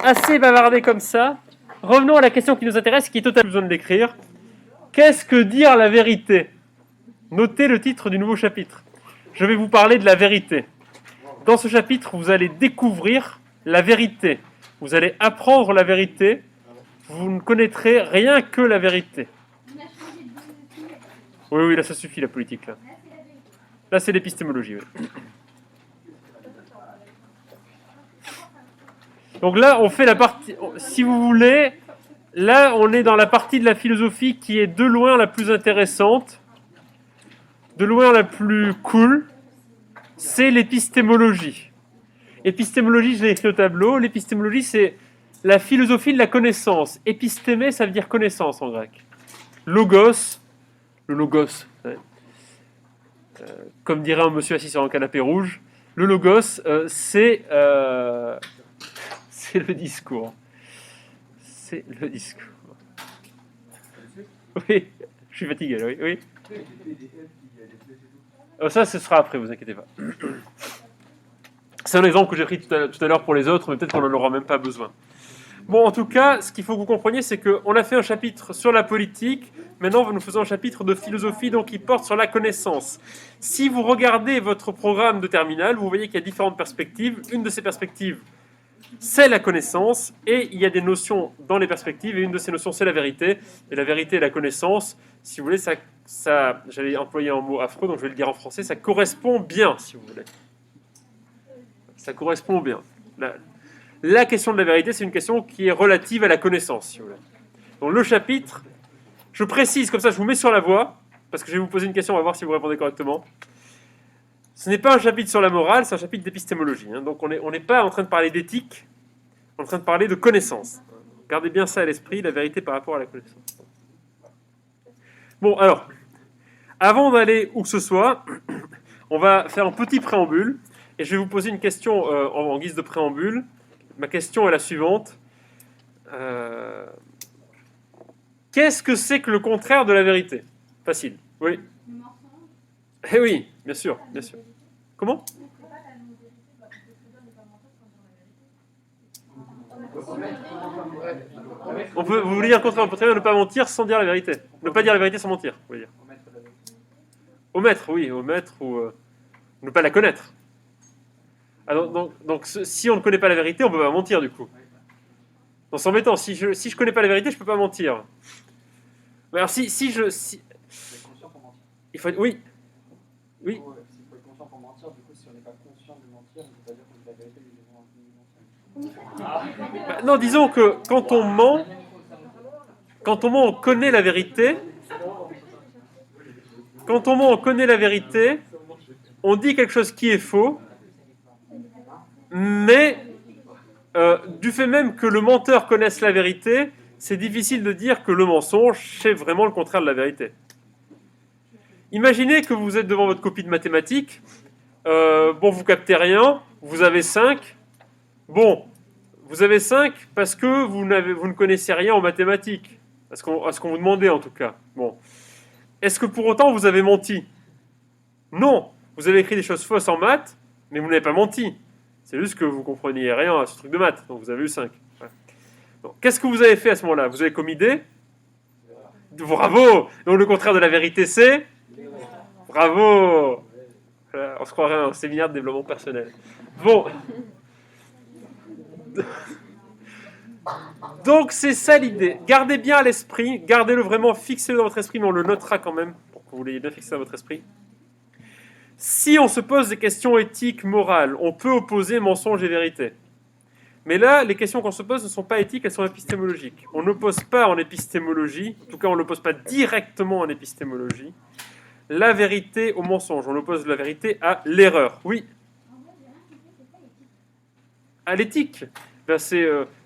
assez bavardé comme ça. Revenons à la question qui nous intéresse, qui est totalement besoin de l'écrire. Qu'est-ce que dire la vérité? Notez le titre du nouveau chapitre. Je vais vous parler de la vérité. Dans ce chapitre, vous allez découvrir la vérité. Vous allez apprendre la vérité. Vous ne connaîtrez rien que la vérité. Oui, là, ça suffit, la politique. Là c'est l'épistémologie. Oui. Donc là, on fait la partie... Si vous voulez, là, on est dans la partie de la philosophie qui est de loin la plus intéressante, de loin la plus cool. C'est l'épistémologie. Épistémologie, je l'ai écrit au tableau. L'épistémologie, c'est la philosophie de la connaissance. Épistémé, ça veut dire connaissance en grec. Logos, le logos, comme dirait un monsieur assis sur un canapé rouge, le logos, c'est le discours. C'est le discours. Oui, je suis fatigué, là, oui. Ça, ce sera après, vous inquiétez pas. C'est un exemple que j'ai pris tout à l'heure pour les autres, mais peut-être qu'on n'en aura même pas besoin. Bon, en tout cas, ce qu'il faut que vous compreniez, c'est qu'on a fait un chapitre sur la politique. Maintenant, nous faisons un chapitre de philosophie, donc qui porte sur la connaissance. Si vous regardez votre programme de terminale, vous voyez qu'il y a différentes perspectives. Une de ces perspectives, c'est la connaissance, et il y a des notions dans les perspectives, et une de ces notions, c'est la vérité. Et la vérité et la connaissance, si vous voulez, ça j'allais employer un mot affreux, donc je vais le dire en français, ça correspond bien, si vous voulez. Ça correspond bien. La question de la vérité, c'est une question qui est relative à la connaissance, si vous voulez. Donc le chapitre, je précise, comme ça je vous mets sur la voie, parce que je vais vous poser une question, on va voir si vous répondez correctement. Ce n'est pas un chapitre sur la morale, c'est un chapitre d'épistémologie. Donc on n'est pas en train de parler d'éthique, on est en train de parler de connaissance. Gardez bien ça à l'esprit, la vérité par rapport à la connaissance. Bon, alors, avant d'aller où que ce soit, on va faire un petit préambule, et je vais vous poser une question en guise de préambule. Ma question est la suivante. Qu'est-ce que c'est que le contraire de la vérité? Facile. Oui. Eh oui, bien sûr, bien sûr. Comment? Vous voulez dire le contraire? On peut très bien ne pas mentir sans dire la vérité. Ne pas dire la vérité sans mentir, vous voulez dire. Omettre, oui, omettre ou ne pas la connaître. Alors, donc, si on ne connaît pas la vérité, on ne peut pas mentir du coup. Donc c'est embêtant, si je connais pas la vérité, je ne peux pas mentir. Mais alors si il faut être... Oui. Oui. Il faut être conscient pour mentir, du coup si on n'est pas conscient de mentir, on ne peut pas dire qu'on dit la vérité, Non, disons que quand on ment, on connaît la vérité. Quand on ment, on connaît la vérité. On dit quelque chose qui est faux. Mais du fait même que le menteur connaisse la vérité, c'est difficile de dire que le mensonge, c'est vraiment le contraire de la vérité. Imaginez que vous êtes devant votre copie de mathématiques. Vous captez rien. Vous avez 5. Bon, vous avez 5 parce que vous ne connaissez rien en mathématiques. À ce qu'on vous demandait en tout cas. Bon. Est-ce que pour autant vous avez menti? Non. Vous avez écrit des choses fausses en maths, mais vous n'avez pas menti. C'est juste que vous ne compreniez rien à ce truc de maths, donc vous avez eu 5. Ouais. Donc, qu'est-ce que vous avez fait à ce moment-là? Vous avez commis des... Bravo! Donc le contraire de la vérité, c'est... Bravo! On se croirait à un séminaire de développement personnel. Bon. Donc c'est ça l'idée. Gardez bien à l'esprit, gardez-le vraiment, fixez-le dans votre esprit, mais on le notera quand même, pour que vous l'ayez bien fixé dans votre esprit. Si on se pose des questions éthiques, morales, on peut opposer mensonge et vérité. Mais là, les questions qu'on se pose ne sont pas éthiques, elles sont épistémologiques. On n'oppose pas en épistémologie, en tout cas on n'oppose pas directement en épistémologie, la vérité au mensonge. On oppose la vérité à l'erreur. Oui. À l'éthique. Ben ça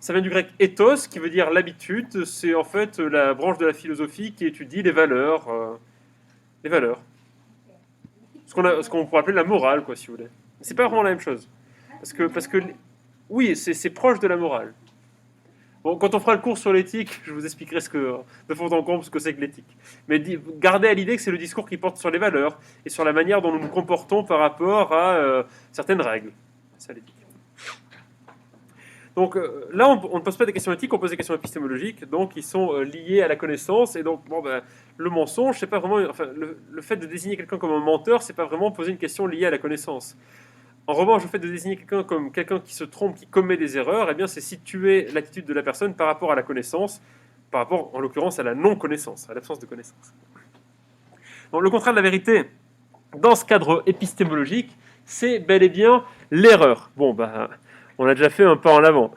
vient du grec ethos, qui veut dire l'habitude. C'est en fait la branche de la philosophie qui étudie les valeurs. Ce qu'on pourrait appeler la morale, quoi, si vous voulez. C'est pas vraiment la même chose. Parce que oui, c'est proche de la morale. Bon, quand on fera le cours sur l'éthique, je vous expliquerai de fond en comble ce que c'est que l'éthique. Mais gardez à l'idée que c'est le discours qui porte sur les valeurs et sur la manière dont nous nous comportons par rapport à certaines règles. C'est ça l'éthique. Donc là, on ne pose pas des questions éthiques, on pose des questions épistémologiques, donc ils sont liés à la connaissance. Et donc, bon, ben, le mensonge, c'est pas vraiment, enfin, le fait de désigner quelqu'un comme un menteur, c'est pas vraiment poser une question liée à la connaissance. En revanche, le fait de désigner quelqu'un comme quelqu'un qui se trompe, qui commet des erreurs, eh bien, c'est situer l'attitude de la personne par rapport à la connaissance, par rapport, en l'occurrence, à la non-connaissance, à l'absence de connaissance. Donc, le contraire de la vérité, dans ce cadre épistémologique, c'est bel et bien l'erreur. Bon, bah, on a déjà fait un pas en avant.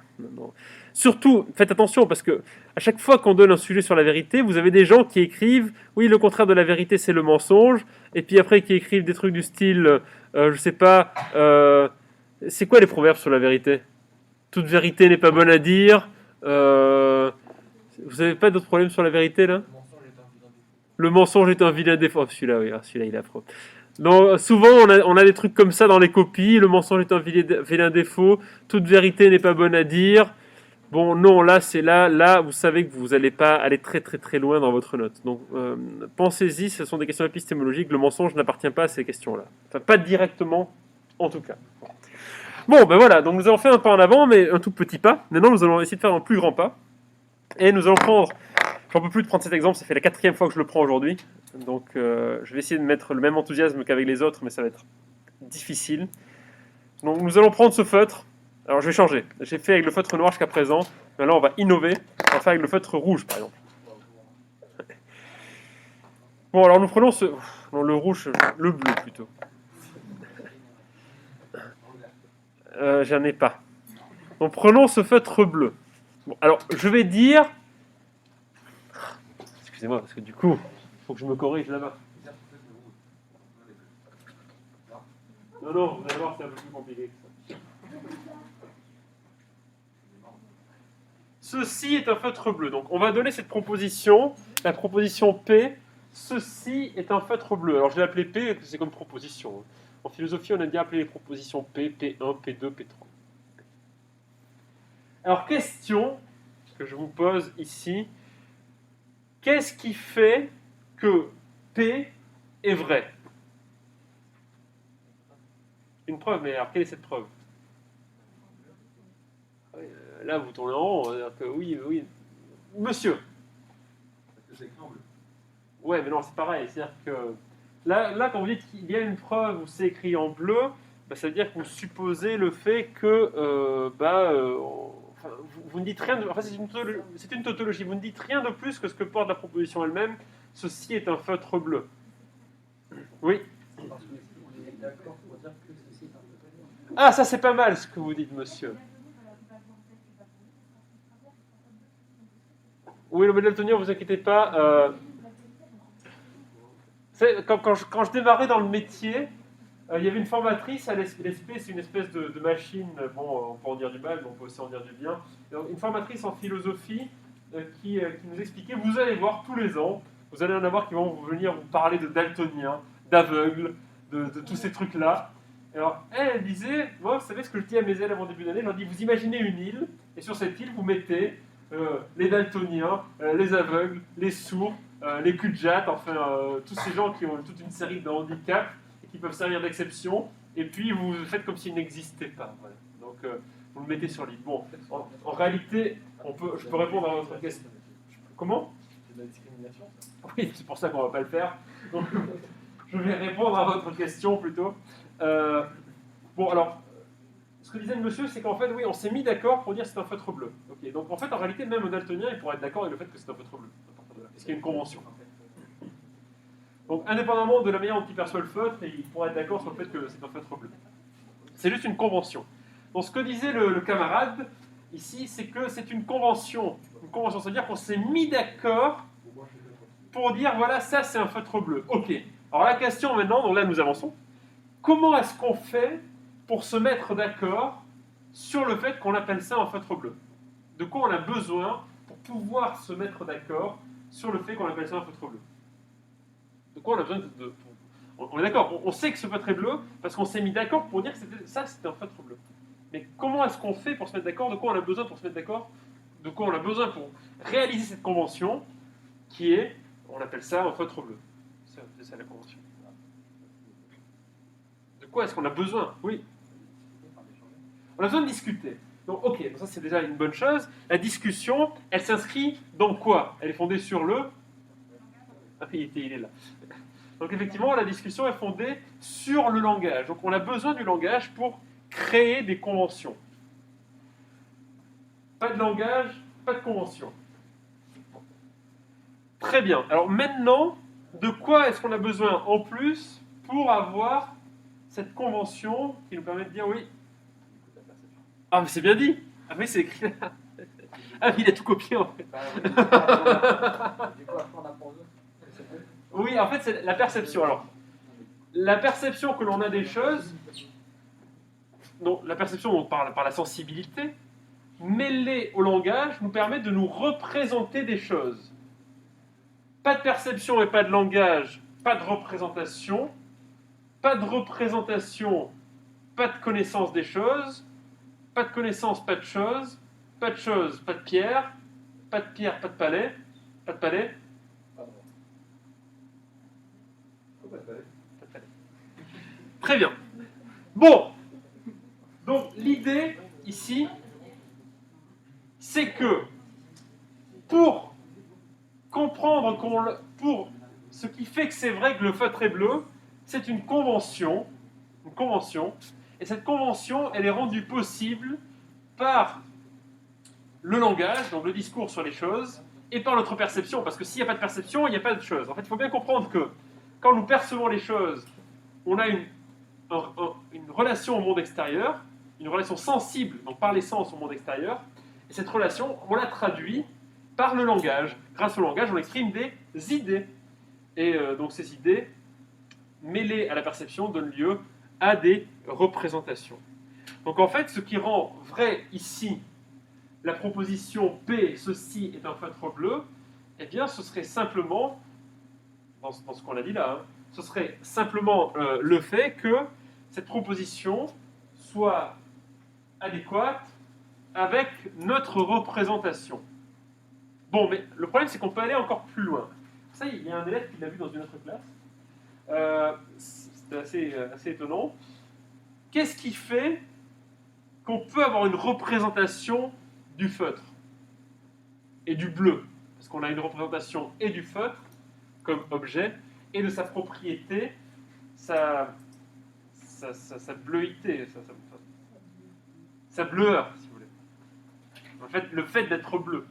Surtout, faites attention, parce que à chaque fois qu'on donne un sujet sur la vérité, vous avez des gens qui écrivent « Oui, le contraire de la vérité, c'est le mensonge », et puis après qui écrivent des trucs du style je sais pas, c'est quoi les proverbes sur la vérité? Toute vérité n'est pas bonne à dire. Vous avez pas d'autres problèmes sur la vérité, là? Le mensonge est un vilain défaut. Oh, celui-là, oui, celui-là, il est affreux. Donc, souvent, on a des trucs comme ça dans les copies. Le mensonge est un vilain défaut. Toute vérité n'est pas bonne à dire. Bon, non, là, c'est là, vous savez que vous n'allez pas aller très très très loin dans votre note. Donc, pensez-y, ce sont des questions épistémologiques. Le mensonge n'appartient pas à ces questions-là. Enfin, pas directement, en tout cas. Bon, ben voilà, donc nous avons fait un pas en avant, mais un tout petit pas. Maintenant, nous allons essayer de faire un plus grand pas. Et nous allons prendre, j'en peux plus de prendre cet exemple, ça fait la 4e fois que je le prends aujourd'hui. Donc, je vais essayer de mettre le même enthousiasme qu'avec les autres, mais ça va être difficile. Donc, nous allons prendre ce feutre. Alors je vais changer. J'ai fait avec le feutre noir jusqu'à présent. Mais là on va innover. On va faire avec le feutre rouge par exemple. Bon alors nous prenons ce... Non, le rouge, le bleu plutôt. J'en ai pas. Donc prenons ce feutre bleu. Bon, alors je vais dire... Excusez-moi parce que du coup, il faut que je me corrige là-bas. Non, vous allez voir c'est un peu plus compliqué que ça. Ceci est un feutre bleu. Donc, on va donner cette proposition, la proposition P. Ceci est un feutre bleu. Alors, je l'ai appelé P, c'est comme proposition. En philosophie, on aime bien appeler les propositions P, P1, P2, P3. Alors, question que je vous pose ici. Qu'est-ce qui fait que P est vrai? Une preuve, mais alors, quelle est cette preuve? Là, vous tournez en rond, c'est-à-dire que oui. Monsieur. Parce que c'est écrit en bleu. Ouais, mais non, c'est pareil. C'est-à-dire que là, quand vous dites qu'il y a une preuve où c'est écrit en bleu, bah, ça veut dire que vous supposez le fait que enfin, vous ne dites rien de... Enfin, c'est une tautologie. Vous ne dites rien de plus que ce que porte la proposition elle-même. Ceci est un feutre bleu. Oui. Parce qu'on est d'accord pour dire que ceci est un peu bleu. Ah, ça c'est pas mal ce que vous dites, monsieur. Oui, le modèle daltonien, vous inquiétez pas. Quand je démarrais dans le métier, il y avait une formatrice à l'ESP, c'est une espèce de machine, bon, on peut en dire du mal, mais on peut aussi en dire du bien. Une formatrice en philosophie qui nous expliquait, vous allez voir tous les ans, vous allez en avoir qui vont venir vous parler de daltoniens, d'aveugles, de tous ces trucs-là. Alors, elle disait, moi, vous savez ce que je dis à mes élèves en début d'année, je leur dis, vous imaginez une île, et sur cette île, vous mettez les daltoniens, les aveugles, les sourds, les cul-de-jatte, enfin, tous ces gens qui ont toute une série de handicaps et qui peuvent servir d'exception, et puis vous faites comme s'ils n'existaient pas. Voilà. Donc, vous le mettez sur l'île. Bon, en réalité, je peux répondre à votre question. Comment? C'est de la discrimination, ça. Oui, c'est pour ça qu'on ne va pas le faire. Donc, je vais répondre à votre question plutôt. Bon, alors, ce que disait le monsieur, c'est qu'en fait, oui, on s'est mis d'accord pour dire que c'est un feutre bleu. Okay, donc, en fait, en réalité, même un daltonien, il pourrait être d'accord avec le fait que c'est un feutre bleu. Est-ce qu'il y a une convention? Donc, indépendamment de la manière dont il perçoit le feutre, il pourrait être d'accord sur le fait que c'est un feutre bleu. C'est juste une convention. Donc, ce que disait le camarade, ici, c'est que c'est une convention. Une convention, c'est-à-dire qu'on s'est mis d'accord pour dire, voilà, ça, c'est un feutre bleu. Ok. Alors, la question maintenant, donc là, nous avançons. Comment est-ce qu'on fait pour se mettre d'accord sur le fait qu'on appelle ça un feutre bleu? De quoi on a besoin pour pouvoir se mettre d'accord sur le fait qu'on appelle ça un feutre bleu? De quoi on a besoin on est d'accord, on sait que ce feutre est bleu parce qu'on s'est mis d'accord pour dire que ça c'était un feutre bleu. Mais comment est-ce qu'on fait pour se mettre d'accord? De quoi on a besoin pour se mettre d'accord? De quoi on a besoin pour réaliser cette convention qui est, on appelle ça un feutre bleu. C'est ça la convention. De quoi est-ce qu'on a besoin? Oui. On a besoin de discuter. Donc, ok, donc ça c'est déjà une bonne chose. La discussion, elle s'inscrit dans quoi? Elle est fondée sur le... Ah, il est là. Donc effectivement, la discussion est fondée sur le langage. Donc on a besoin du langage pour créer des conventions. Pas de langage, pas de convention. Très bien. Alors maintenant, de quoi est-ce qu'on a besoin en plus pour avoir cette convention qui nous permet de dire oui? Ah, mais c'est bien dit. Ah oui, c'est écrit là. Ah, mais il a tout copié en fait. Bah oui, du coup, après, on apprend aux autres. Oui, en fait, c'est la perception. Alors, la perception que l'on a des choses, donc, la perception donc, par la sensibilité, mêlée au langage, nous permet de nous représenter des choses. Pas de perception et pas de langage, pas de représentation. Pas de représentation, pas de connaissance des choses. Pas de connaissance, pas de choses. Pas de choses, pas de pierre. Pas de pierre, pas de palais. Pas de palais. Pardon. Pourquoi pas de palais? Pas de palais. Très bien. Bon. Donc l'idée ici, c'est que pour comprendre pour ce qui fait que c'est vrai que le feutre est bleu, c'est une convention, et cette convention, elle est rendue possible par le langage, donc le discours sur les choses, et par notre perception, parce que s'il n'y a pas de perception, il n'y a pas de choses. En fait, il faut bien comprendre que quand nous percevons les choses, on a une relation au monde extérieur, une relation sensible, donc par les sens au monde extérieur, et cette relation, on la traduit par le langage. Grâce au langage, on exprime des idées. Et donc ces idées, mêlées à la perception, donnent lieu à des représentations. Donc en fait, ce qui rend vrai ici la proposition P, ceci est un feutre bleu, eh bien ce serait simplement, dans ce qu'on a dit là, hein, ce serait simplement le fait que cette proposition soit adéquate avec notre représentation. Bon, mais le problème, c'est qu'on peut aller encore plus loin. Ça, il y a un élève qui l'a vu dans une autre classe. C'était assez étonnant. Qu'est-ce qui fait qu'on peut avoir une représentation du feutre et du bleu? Parce qu'on a une représentation et du feutre comme objet et de sa propriété, sa bleuité, sa bleueur, si vous voulez. En fait, le fait d'être bleu.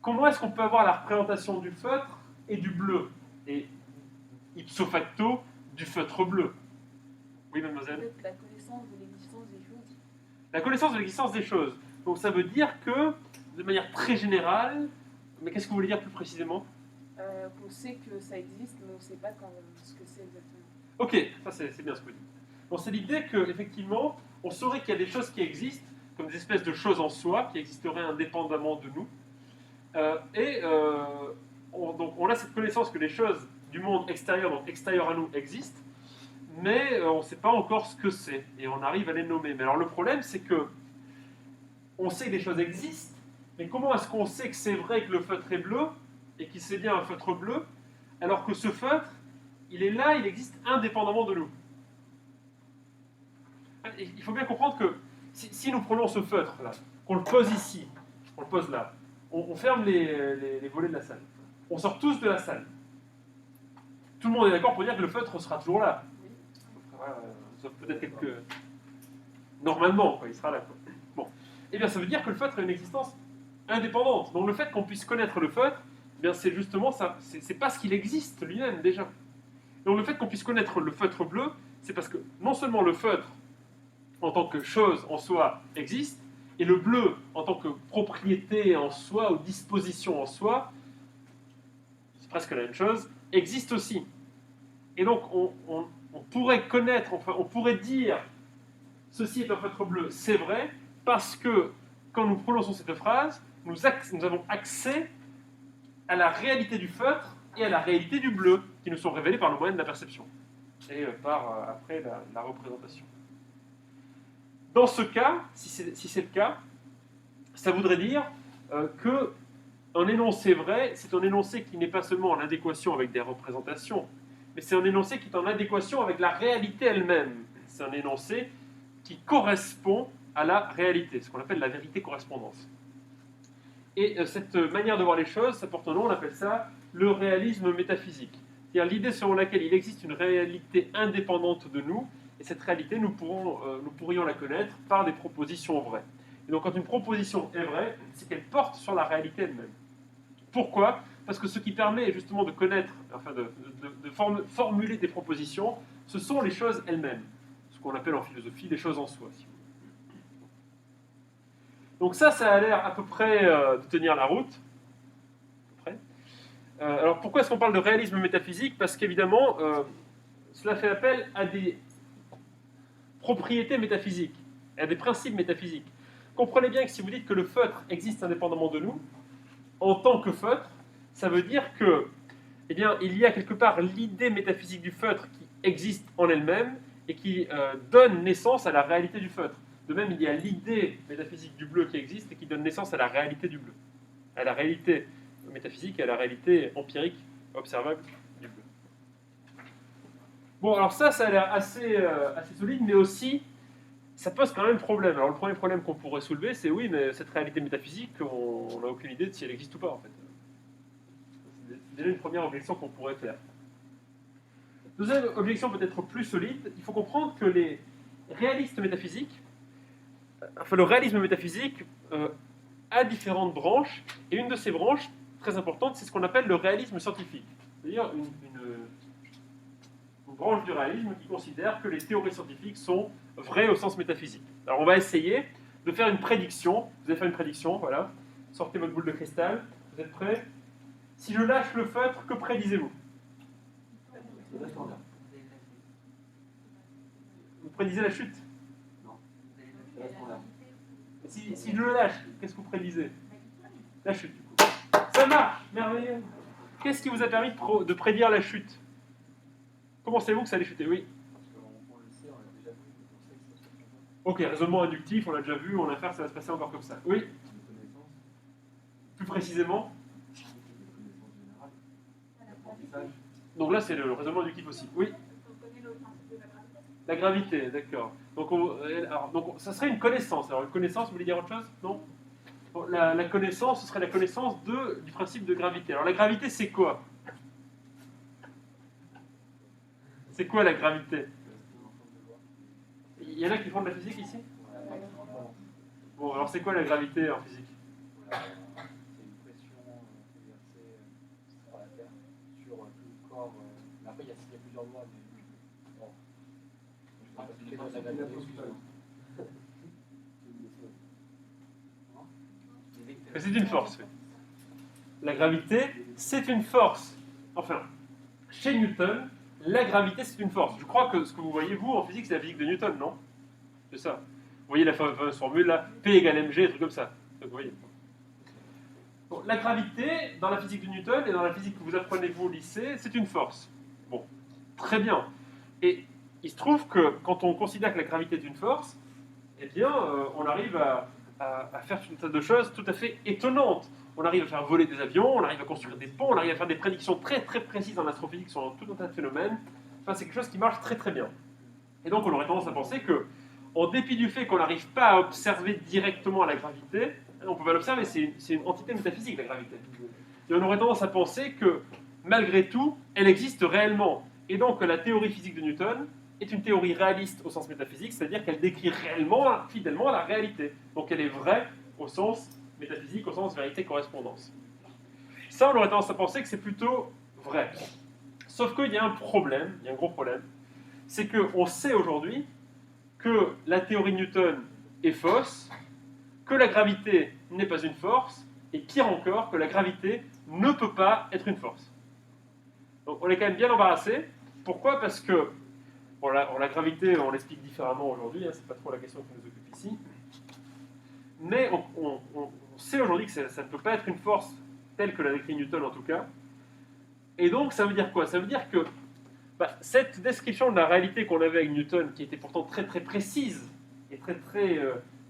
Comment est-ce qu'on peut avoir la représentation du feutre et du bleu? Et ipso facto, du feutre bleu. Oui, mademoiselle? La connaissance de l'existence des choses. La connaissance de l'existence des choses. Donc ça veut dire que, de manière très générale, mais qu'est-ce que vous voulez dire plus précisément? On sait que ça existe, mais on ne sait pas ce que c'est exactement. Ok, ça c'est bien ce que vous dites. Donc c'est l'idée qu'effectivement, on saurait qu'il y a des choses qui existent, comme des espèces de choses en soi, qui existeraient indépendamment de nous. Donc on a cette connaissance que les choses du monde extérieur, donc extérieur à nous, existent, mais on ne sait pas encore ce que c'est, et on arrive à les nommer. Mais alors le problème, c'est que on sait que des choses existent, mais comment est-ce qu'on sait que c'est vrai que le feutre est bleu, et qu'il c'est bien un feutre bleu, alors que ce feutre, il est là, il existe indépendamment de nous? Il faut bien comprendre que si nous prenons ce feutre là, qu'on le pose ici, on le pose là, on ferme les volets de la salle, on sort tous de la salle. Tout le monde est d'accord pour dire que le feutre sera toujours là. Voilà, sauf peut-être quelques... Normalement, quoi, il sera là. Quoi. Bon. Eh bien, ça veut dire que le feutre a une existence indépendante. Donc le fait qu'on puisse connaître le feutre, eh bien, c'est justement ça. C'est parce qu'il existe lui-même déjà. Donc le fait qu'on puisse connaître le feutre bleu, c'est parce que non seulement le feutre, en tant que chose en soi, existe, et le bleu, en tant que propriété en soi, ou disposition en soi, c'est presque la même chose, existe aussi. Et donc, on pourrait connaître, enfin, on pourrait dire, ceci est un feutre bleu, c'est vrai, parce que, quand nous prononçons cette phrase, nous avons accès à la réalité du feutre et à la réalité du bleu, qui nous sont révélées par le moyen de la perception, et par, après, la représentation. Dans ce cas, si c'est le cas, ça voudrait dire qu'un énoncé vrai, c'est un énoncé qui n'est pas seulement en adéquation avec des représentations, mais c'est un énoncé qui est en adéquation avec la réalité elle-même. C'est un énoncé qui correspond à la réalité, ce qu'on appelle la vérité-correspondance. Et cette manière de voir les choses, ça porte un nom, on appelle ça le réalisme métaphysique. C'est-à-dire l'idée selon laquelle il existe une réalité indépendante de nous, et cette réalité, nous pourrions la connaître par des propositions vraies. Et donc quand une proposition est vraie, c'est qu'elle porte sur la réalité elle-même. Pourquoi ? Parce que ce qui permet justement de connaître, enfin formuler des propositions, ce sont les choses elles-mêmes. Ce qu'on appelle en philosophie les choses en soi. Si vous voulez. Donc ça a l'air à peu près de tenir la route. À peu près. Alors pourquoi est-ce qu'on parle de réalisme métaphysique ? Parce qu'évidemment, cela fait appel à des propriétés métaphysiques, à des principes métaphysiques. Comprenez bien que si vous dites que le feutre existe indépendamment de nous, en tant que feutre, ça veut dire que, eh bien, il y a quelque part l'idée métaphysique du feutre qui existe en elle-même et qui donne naissance à la réalité du feutre. De même, il y a l'idée métaphysique du bleu qui existe et qui donne naissance à la réalité du bleu, à la réalité métaphysique et à la réalité empirique observable du bleu. Bon, alors ça a l'air assez solide, mais aussi, ça pose quand même problème. Alors le premier problème qu'on pourrait soulever, c'est oui, mais cette réalité métaphysique, on n'a aucune idée de si elle existe ou pas, en fait. C'est déjà une première objection qu'on pourrait faire. Deuxième objection peut-être plus solide, il faut comprendre que les réalistes métaphysiques, enfin le réalisme métaphysique a différentes branches, et une de ces branches, très importante, c'est ce qu'on appelle le réalisme scientifique. C'est-à-dire une branche du réalisme qui considère que les théories scientifiques sont vraies au sens métaphysique. Alors on va essayer de faire une prédiction. Vous allez faire une prédiction, voilà. Sortez votre boule de cristal. Vous êtes prêts ? Si je lâche le feutre, que prédisez-vous ? Vous prédisez la chute ? Si je le lâche, qu'est-ce que vous prédisez ? La chute, du coup. Ça marche, merveilleux. Qu'est-ce qui vous a permis de prédire la chute ? Comment savez-vous que ça allait chuter ? Oui. Parce qu'on le sait, on l'a déjà vu, on sait que ça se passe comme ça. Ok, raisonnement inductif, on l'a déjà vu, on a affaire, ça va se passer encore comme ça. Oui. Des connaissances, Plus précisément ? des connaissances générales, l'apprentissage. Donc là, c'est le raisonnement inductif aussi. Oui. On connaît le principe de la gravité. La gravité, d'accord. Donc, ça serait une connaissance. Alors, une connaissance, vous voulez dire autre chose ? Non ? Bon, la connaissance, ce serait la connaissance du principe de gravité. Alors, la gravité, c'est quoi ? C'est quoi la gravité ? Il y en a qui font de la physique ici ? Bon, alors c'est quoi la gravité en physique ? C'est une pression exercée par la Terre sur tout le corps. Mais après, il y a plusieurs lois. Mais bon. Je ne sais pas si c'est la gravité. Mais c'est une force. Oui. La gravité, c'est une force. Enfin, chez Newton, la gravité, c'est une force. Je crois que ce que vous voyez, vous, en physique, c'est la physique de Newton, non ? C'est ça. Vous voyez la fameuse formule, là, P égale mg, des trucs comme ça. Donc, vous voyez. Bon, la gravité, dans la physique de Newton et dans la physique que vous apprenez, vous, au lycée, c'est une force. Bon, très bien. Et il se trouve que quand on considère que la gravité est une force, eh bien, on arrive à faire tout un tas de choses tout à fait étonnantes. On arrive à faire voler des avions, on arrive à construire des ponts, on arrive à faire des prédictions très très précises en astrophysique sur tout un tas de phénomènes. Enfin, c'est quelque chose qui marche très très bien. Et donc, on aurait tendance à penser que, en dépit du fait qu'on n'arrive pas à observer directement la gravité, on peut pas l'observer, c'est une entité métaphysique, la gravité. Et on aurait tendance à penser que, malgré tout, elle existe réellement. Et donc, la théorie physique de Newton est une théorie réaliste au sens métaphysique, c'est-à-dire qu'elle décrit réellement, fidèlement, la réalité. Donc, elle est vraie au sens métaphysique, au sens vérité-correspondance. Ça, on aurait tendance à penser que c'est plutôt vrai. Sauf qu'il y a un problème, il y a un gros problème, c'est qu'on sait aujourd'hui que la théorie de Newton est fausse, que la gravité n'est pas une force, et pire encore, que la gravité ne peut pas être une force. Donc on est quand même bien embarrassé. Pourquoi ? Parce que bon, la gravité, on l'explique différemment aujourd'hui, hein, c'est pas trop la question qui nous occupe ici. Mais on sait aujourd'hui que ça ne peut pas être une force telle que l'a décrit Newton en tout cas. Et donc ça veut dire quoi ? Ça veut dire que cette description de la réalité qu'on avait avec Newton, qui était pourtant très très précise et très très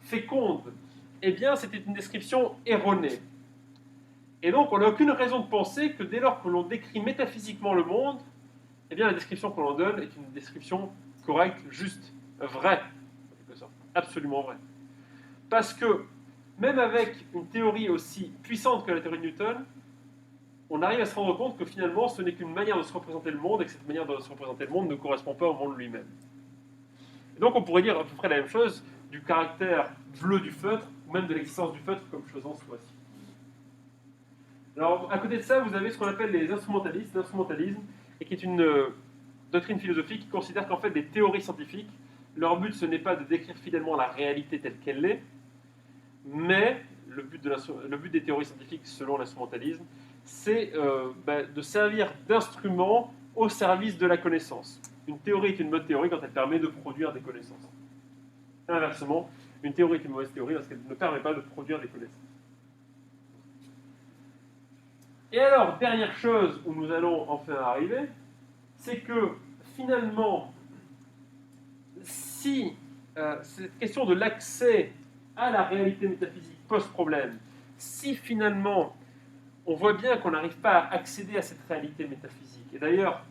féconde, eh bien c'était une description erronée. Et donc on n'a aucune raison de penser que dès lors que l'on décrit métaphysiquement le monde, eh bien la description que l'on donne est une description correcte, juste, vraie, en quelque sorte, absolument vraie. Parce que même avec une théorie aussi puissante que la théorie de Newton, on arrive à se rendre compte que finalement ce n'est qu'une manière de se représenter le monde et que cette manière de se représenter le monde ne correspond pas au monde lui-même. Et donc on pourrait dire à peu près la même chose du caractère bleu du feutre ou même de l'existence du feutre comme chose en soi. Alors à côté de ça, vous avez ce qu'on appelle les instrumentalistes, l'instrumentalisme, et qui est une doctrine philosophique qui considère qu'en fait les théories scientifiques, leur but ce n'est pas de décrire fidèlement la réalité telle qu'elle est, mais le but des théories scientifiques selon l'instrumentalisme, c'est de servir d'instrument au service de la connaissance. Une théorie est une bonne théorie quand elle permet de produire des connaissances. Inversement, une théorie est une mauvaise théorie parce qu'elle ne permet pas de produire des connaissances. Et alors, dernière chose où nous allons enfin arriver, c'est que finalement, si cette question de l'accès à la réalité métaphysique pose problème, si finalement on voit bien qu'on n'arrive pas à accéder à cette réalité métaphysique, et d'ailleurs,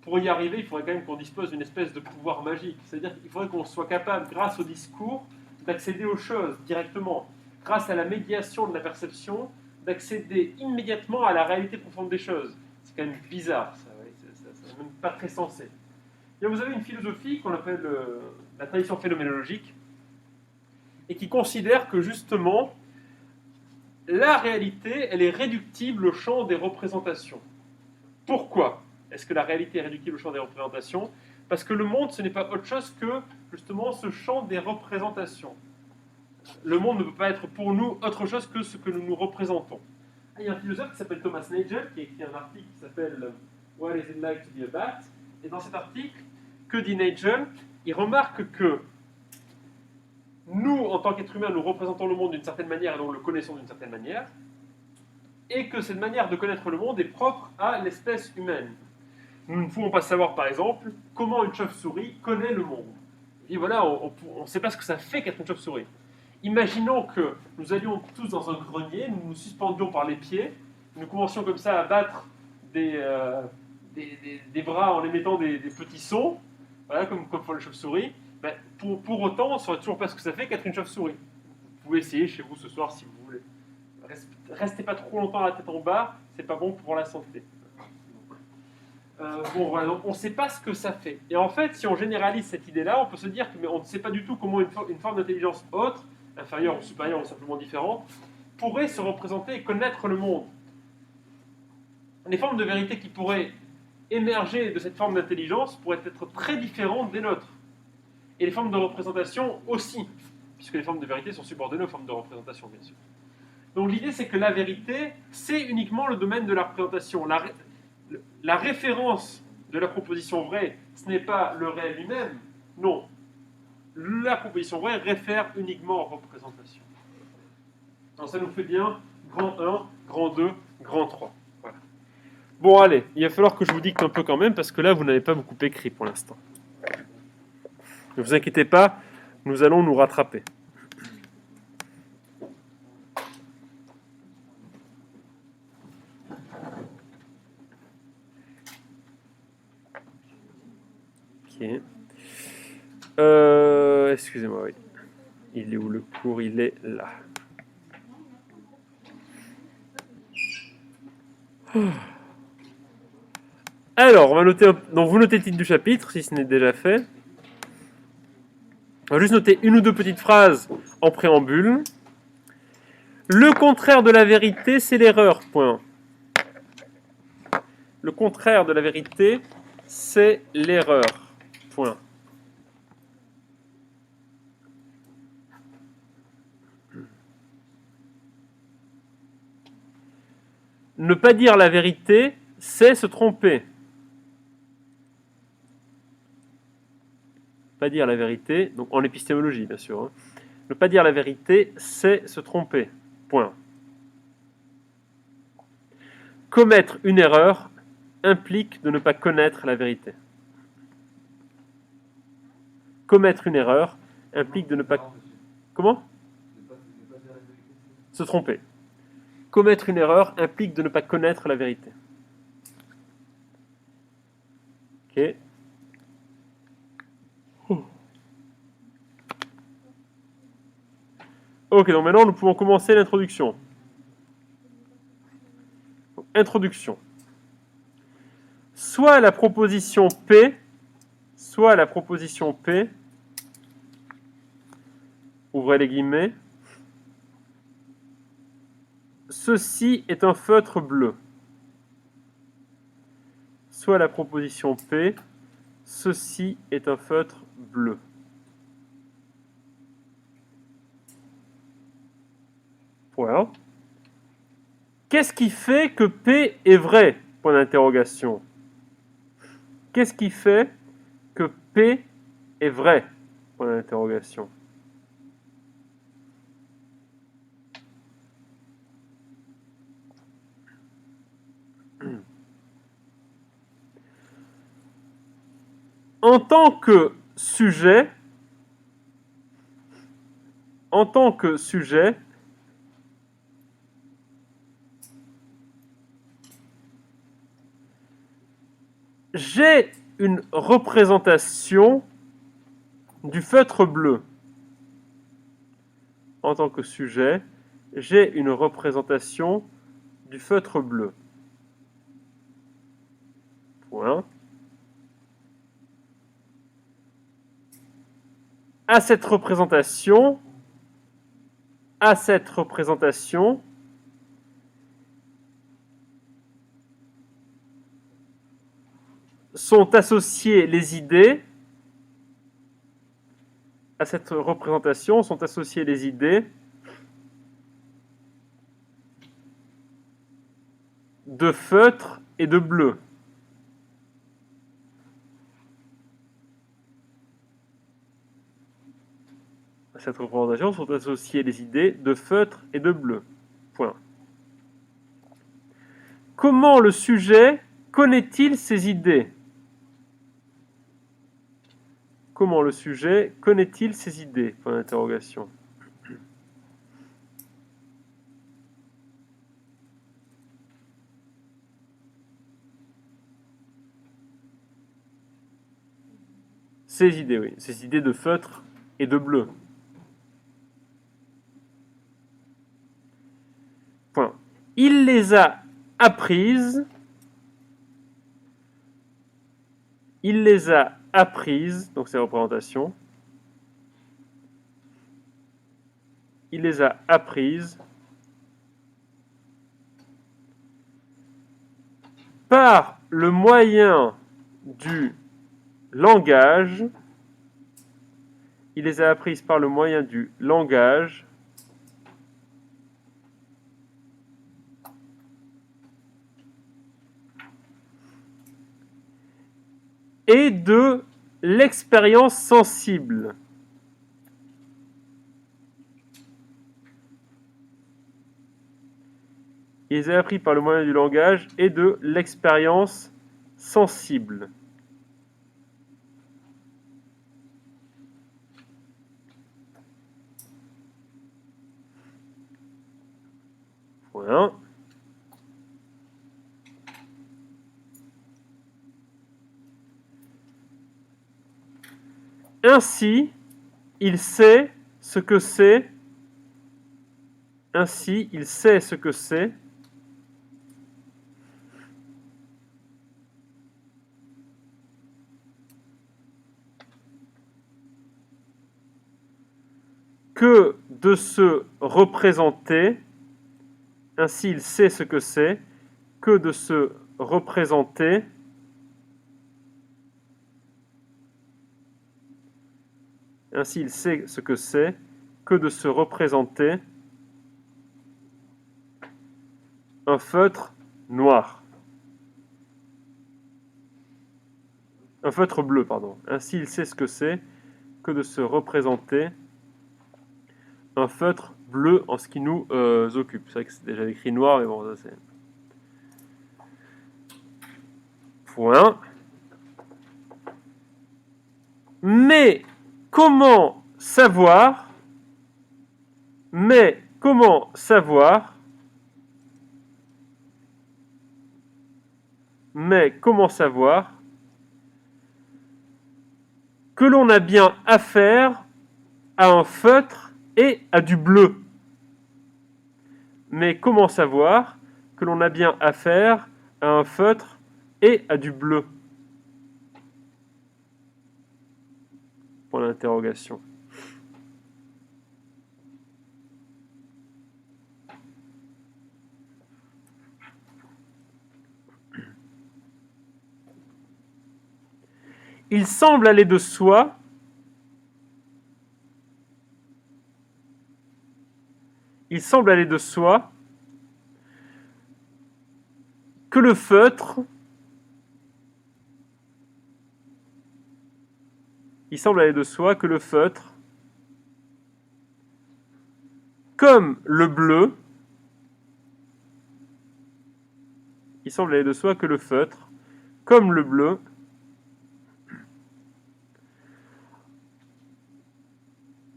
pour y arriver, il faudrait quand même qu'on dispose d'une espèce de pouvoir magique, c'est-à-dire qu'il faudrait qu'on soit capable, grâce au discours, d'accéder aux choses directement, grâce à la médiation de la perception, d'accéder immédiatement à la réalité profonde des choses. C'est quand même bizarre, ça, ouais, c'est même pas très sensé. Et vous avez une philosophie qu'on appelle la tradition phénoménologique, et qui considère que justement, la réalité, elle est réductible au champ des représentations. Pourquoi est-ce que la réalité est réductible au champ des représentations? Parce que le monde, ce n'est pas autre chose que, justement, ce champ des représentations. Le monde ne peut pas être pour nous autre chose que ce que nous nous représentons. Il y a un philosophe qui s'appelle Thomas Nagel, qui a écrit un article qui s'appelle « What is it like to be a bat ?» Et dans cet article, que dit Nagel? Il remarque que nous, en tant qu'êtres humains, nous représentons le monde d'une certaine manière et donc le connaissons d'une certaine manière, et que cette manière de connaître le monde est propre à l'espèce humaine. Nous ne pouvons pas savoir, par exemple, comment une chauve-souris connaît le monde. Et voilà, on ne sait pas ce que ça fait qu'être une chauve-souris. Imaginons que nous allions tous dans un grenier, nous nous suspendions par les pieds, nous commencions comme ça à battre des bras en émettant des petits sons, voilà, comme font les chauves-souris. Ben, pour autant, on ne saurait toujours pas ce que ça fait qu'être une chauve-souris. Vous pouvez essayer chez vous ce soir si vous voulez. Restez pas trop longtemps la tête en bas, c'est pas bon pour la santé. Bon, voilà, donc on ne sait pas ce que ça fait. Et en fait, si on généralise cette idée-là, on peut se dire qu'on ne sait pas du tout comment une forme d'intelligence autre, inférieure ou supérieure ou simplement différente, pourrait se représenter et connaître le monde. Les formes de vérité qui pourraient émerger de cette forme d'intelligence pourraient être très différentes des nôtres. Et les formes de représentation aussi, puisque les formes de vérité sont subordonnées aux formes de représentation, bien sûr. Donc l'idée, c'est que la vérité, c'est uniquement le domaine de la représentation. La référence de la proposition vraie, ce n'est pas le réel lui-même, non. La proposition vraie réfère uniquement aux représentations. Donc ça nous fait bien grand 1, grand 2, grand 3. Voilà. Bon, allez, il va falloir que je vous dicte un peu quand même, parce que là, vous n'avez pas beaucoup écrit pour l'instant. Ne vous inquiétez pas, nous allons nous rattraper. Ok. Excusez-moi, oui. Il est où le cours? Il est là. Alors, on va noter. Donc, vous notez le titre du chapitre, si ce n'est déjà fait. On va juste noter une ou deux petites phrases en préambule. Le contraire de la vérité, c'est l'erreur. Point. Le contraire de la vérité, c'est l'erreur. Point. Ne pas dire la vérité, c'est se tromper. Pas dire la vérité, donc en épistémologie bien sûr. Ne pas dire la vérité, c'est se tromper. Point. Commettre une erreur implique de ne pas connaître la vérité. Commettre une erreur implique de ne pas... Comment? Se tromper. Commettre une erreur implique de ne pas connaître la vérité. Ok. Ok, donc maintenant nous pouvons commencer l'introduction. Introduction. Soit la proposition P, ouvrez les guillemets, ceci est un feutre bleu. Soit la proposition P, ceci est un feutre bleu. Voilà. Qu'est-ce qui fait que P est vrai? Point d'interrogation. Qu'est-ce qui fait que P est vrai? Point d'interrogation. En tant que sujet, j'ai une représentation du feutre bleu. En tant que sujet, j'ai une représentation du feutre bleu. Point. À cette représentation, sont associées les idées. À cette représentation sont associées les idées de feutre et de bleu. À cette représentation sont associées les idées de feutre et de bleu. Point. Comment le sujet connaît-il ces idées? Comment le sujet connaît-il ces idées? Point d'interrogation. Ces idées, oui. Ces idées de feutre et de bleu. Point. Il les a apprises. Il les a apprises, donc c'est représentation. Il les a apprises par le moyen du langage. Il les a apprises par le moyen du langage et de l'expérience sensible. Il les a appris par le moyen du langage et de l'expérience sensible. Voilà. Ainsi, il sait ce que c'est. Ainsi, il sait ce que c'est. Que de se représenter. Ainsi, il sait ce que c'est. Que de se représenter. Ainsi, il sait ce que c'est que de se représenter un feutre noir. Un feutre bleu, pardon. Ainsi, il sait ce que c'est que de se représenter un feutre bleu en ce qui nous occupe. C'est vrai que c'est déjà écrit noir, mais bon, ça c'est... Point. Mais comment savoir que l'on a bien affaire à un feutre et à du bleu. Mais comment savoir que l'on a bien affaire à un feutre et à du bleu? Point d'interrogation. Il semble aller de soi que le feutre comme le bleu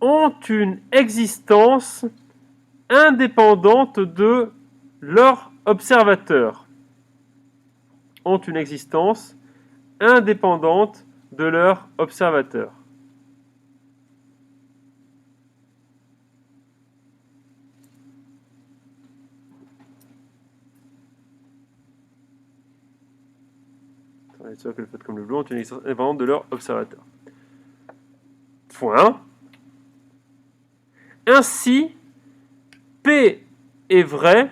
ont une existence indépendante de leur observateur. Que le fait comme le bleu ont une existence indépendante de leur observateur. Point. Ainsi, P est vrai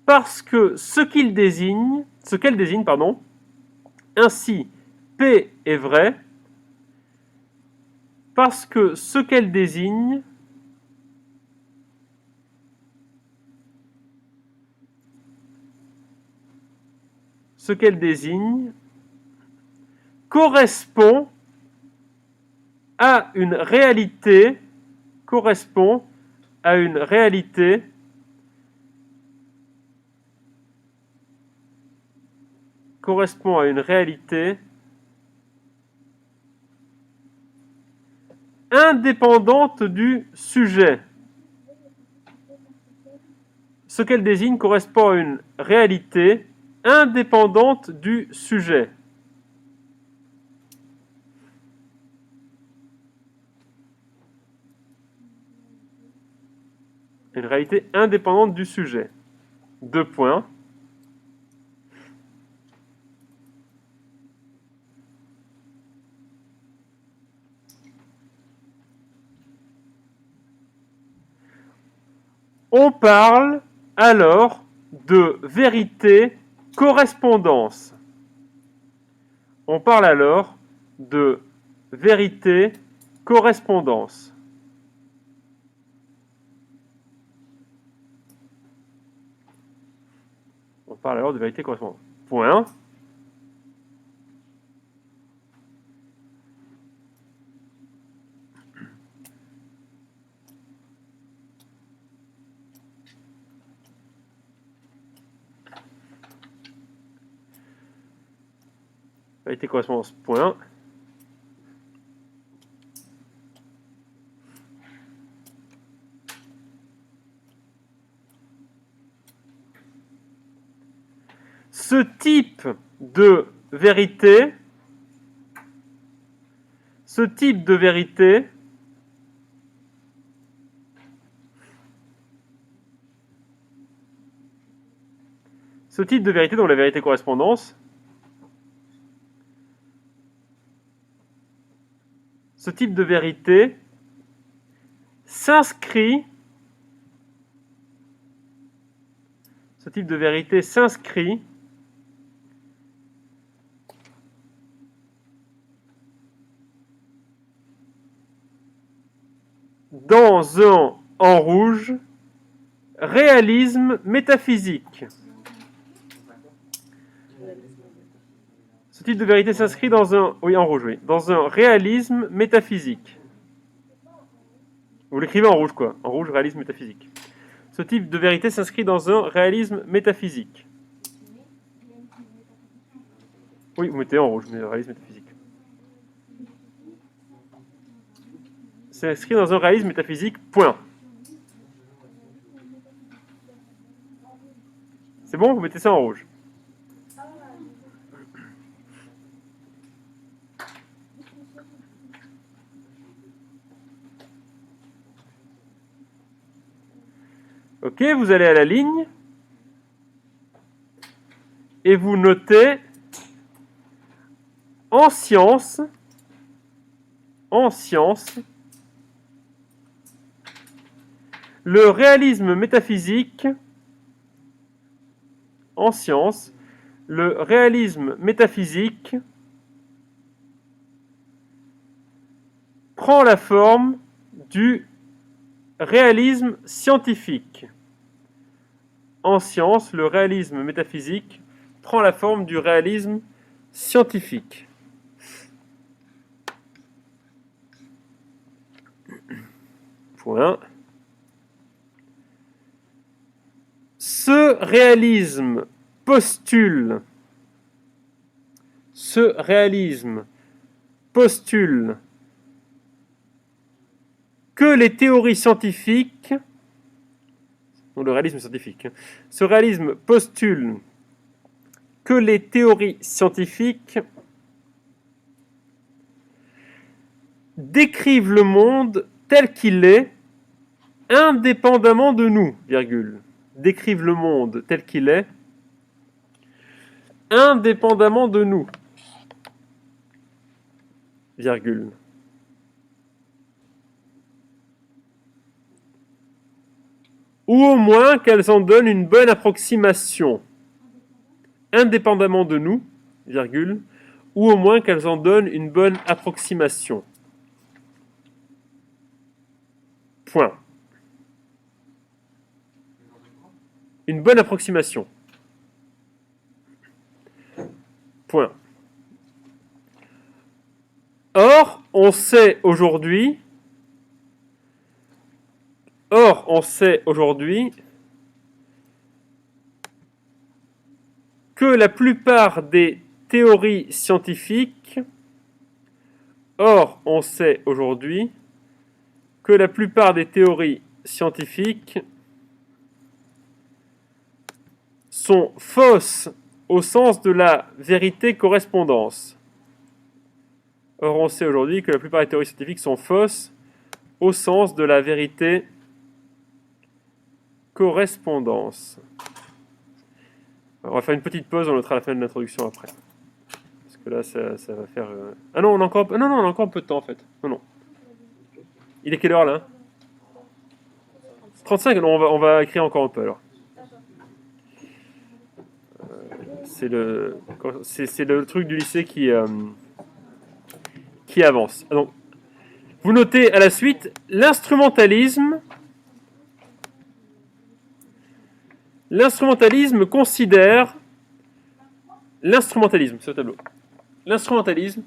parce que ce qu'elle désigne, ainsi P est vrai parce que ce qu'elle désigne correspond à une réalité indépendante du sujet. Ce qu'elle désigne correspond à une réalité indépendante du sujet. Une réalité indépendante du sujet. 2 points. On parle alors de vérité-correspondance. On parle alors de vérité-correspondance. Point. Vérité correspondance. Point. Ce type de vérité dont la vérité correspondance ce type de vérité s'inscrit dans un, en rouge, réalisme métaphysique. Ce type de vérité s'inscrit dans un... Oui, en rouge, oui. Dans un réalisme métaphysique. Vous l'écrivez en rouge, quoi. En rouge, réalisme métaphysique. Ce type de vérité s'inscrit dans un réalisme métaphysique. Oui, vous mettez en rouge, mais réalisme métaphysique. S'inscrit dans un réalisme métaphysique, point. C'est bon, vous mettez ça en rouge. Ok, vous allez à la ligne et vous notez en science, le réalisme métaphysique, en science, le réalisme métaphysique prend la forme du réalisme scientifique. En science, le réalisme métaphysique prend la forme du réalisme scientifique. Point. Ce réalisme postule que les théories scientifiques, donc le réalisme scientifique, ce réalisme postule que les théories scientifiques décrivent le monde tel qu'il est, indépendamment de nous, virgule. Décrivent le monde tel qu'il est, indépendamment de nous, virgule. Ou au moins qu'elles en donnent une bonne approximation, indépendamment de nous, virgule, ou au moins qu'elles en donnent une bonne approximation. Point. Une bonne approximation. Point. Or, on sait aujourd'hui que la plupart des théories scientifiques sont fausses au sens de la vérité-correspondance. Or, on sait aujourd'hui que la plupart des théories scientifiques sont fausses au sens de la vérité-correspondance. On va faire une petite pause, on notera la fin de l'introduction après. Parce que là, ça va faire... Ah non, on a encore un peu de temps, en fait. Non. Il est quelle heure, là 35. Non, on va écrire encore un peu, alors. C'est le truc du lycée qui avance. Donc, vous notez à la suite l'instrumentalisme considère c'est au tableau. L'instrumentalisme,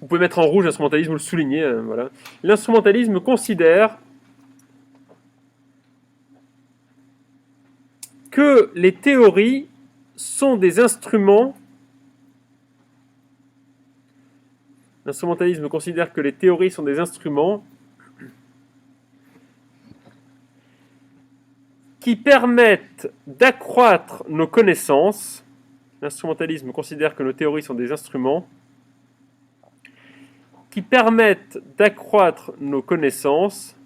vous pouvez mettre en rouge l'instrumentalisme, vous le soulignez, voilà. L'instrumentalisme considère que les théories sont des instruments. L'instrumentalisme considère que les théories sont des instruments qui permettent d'accroître nos connaissances. L'instrumentalisme considère que nos théories sont des instruments qui permettent d'accroître nos connaissances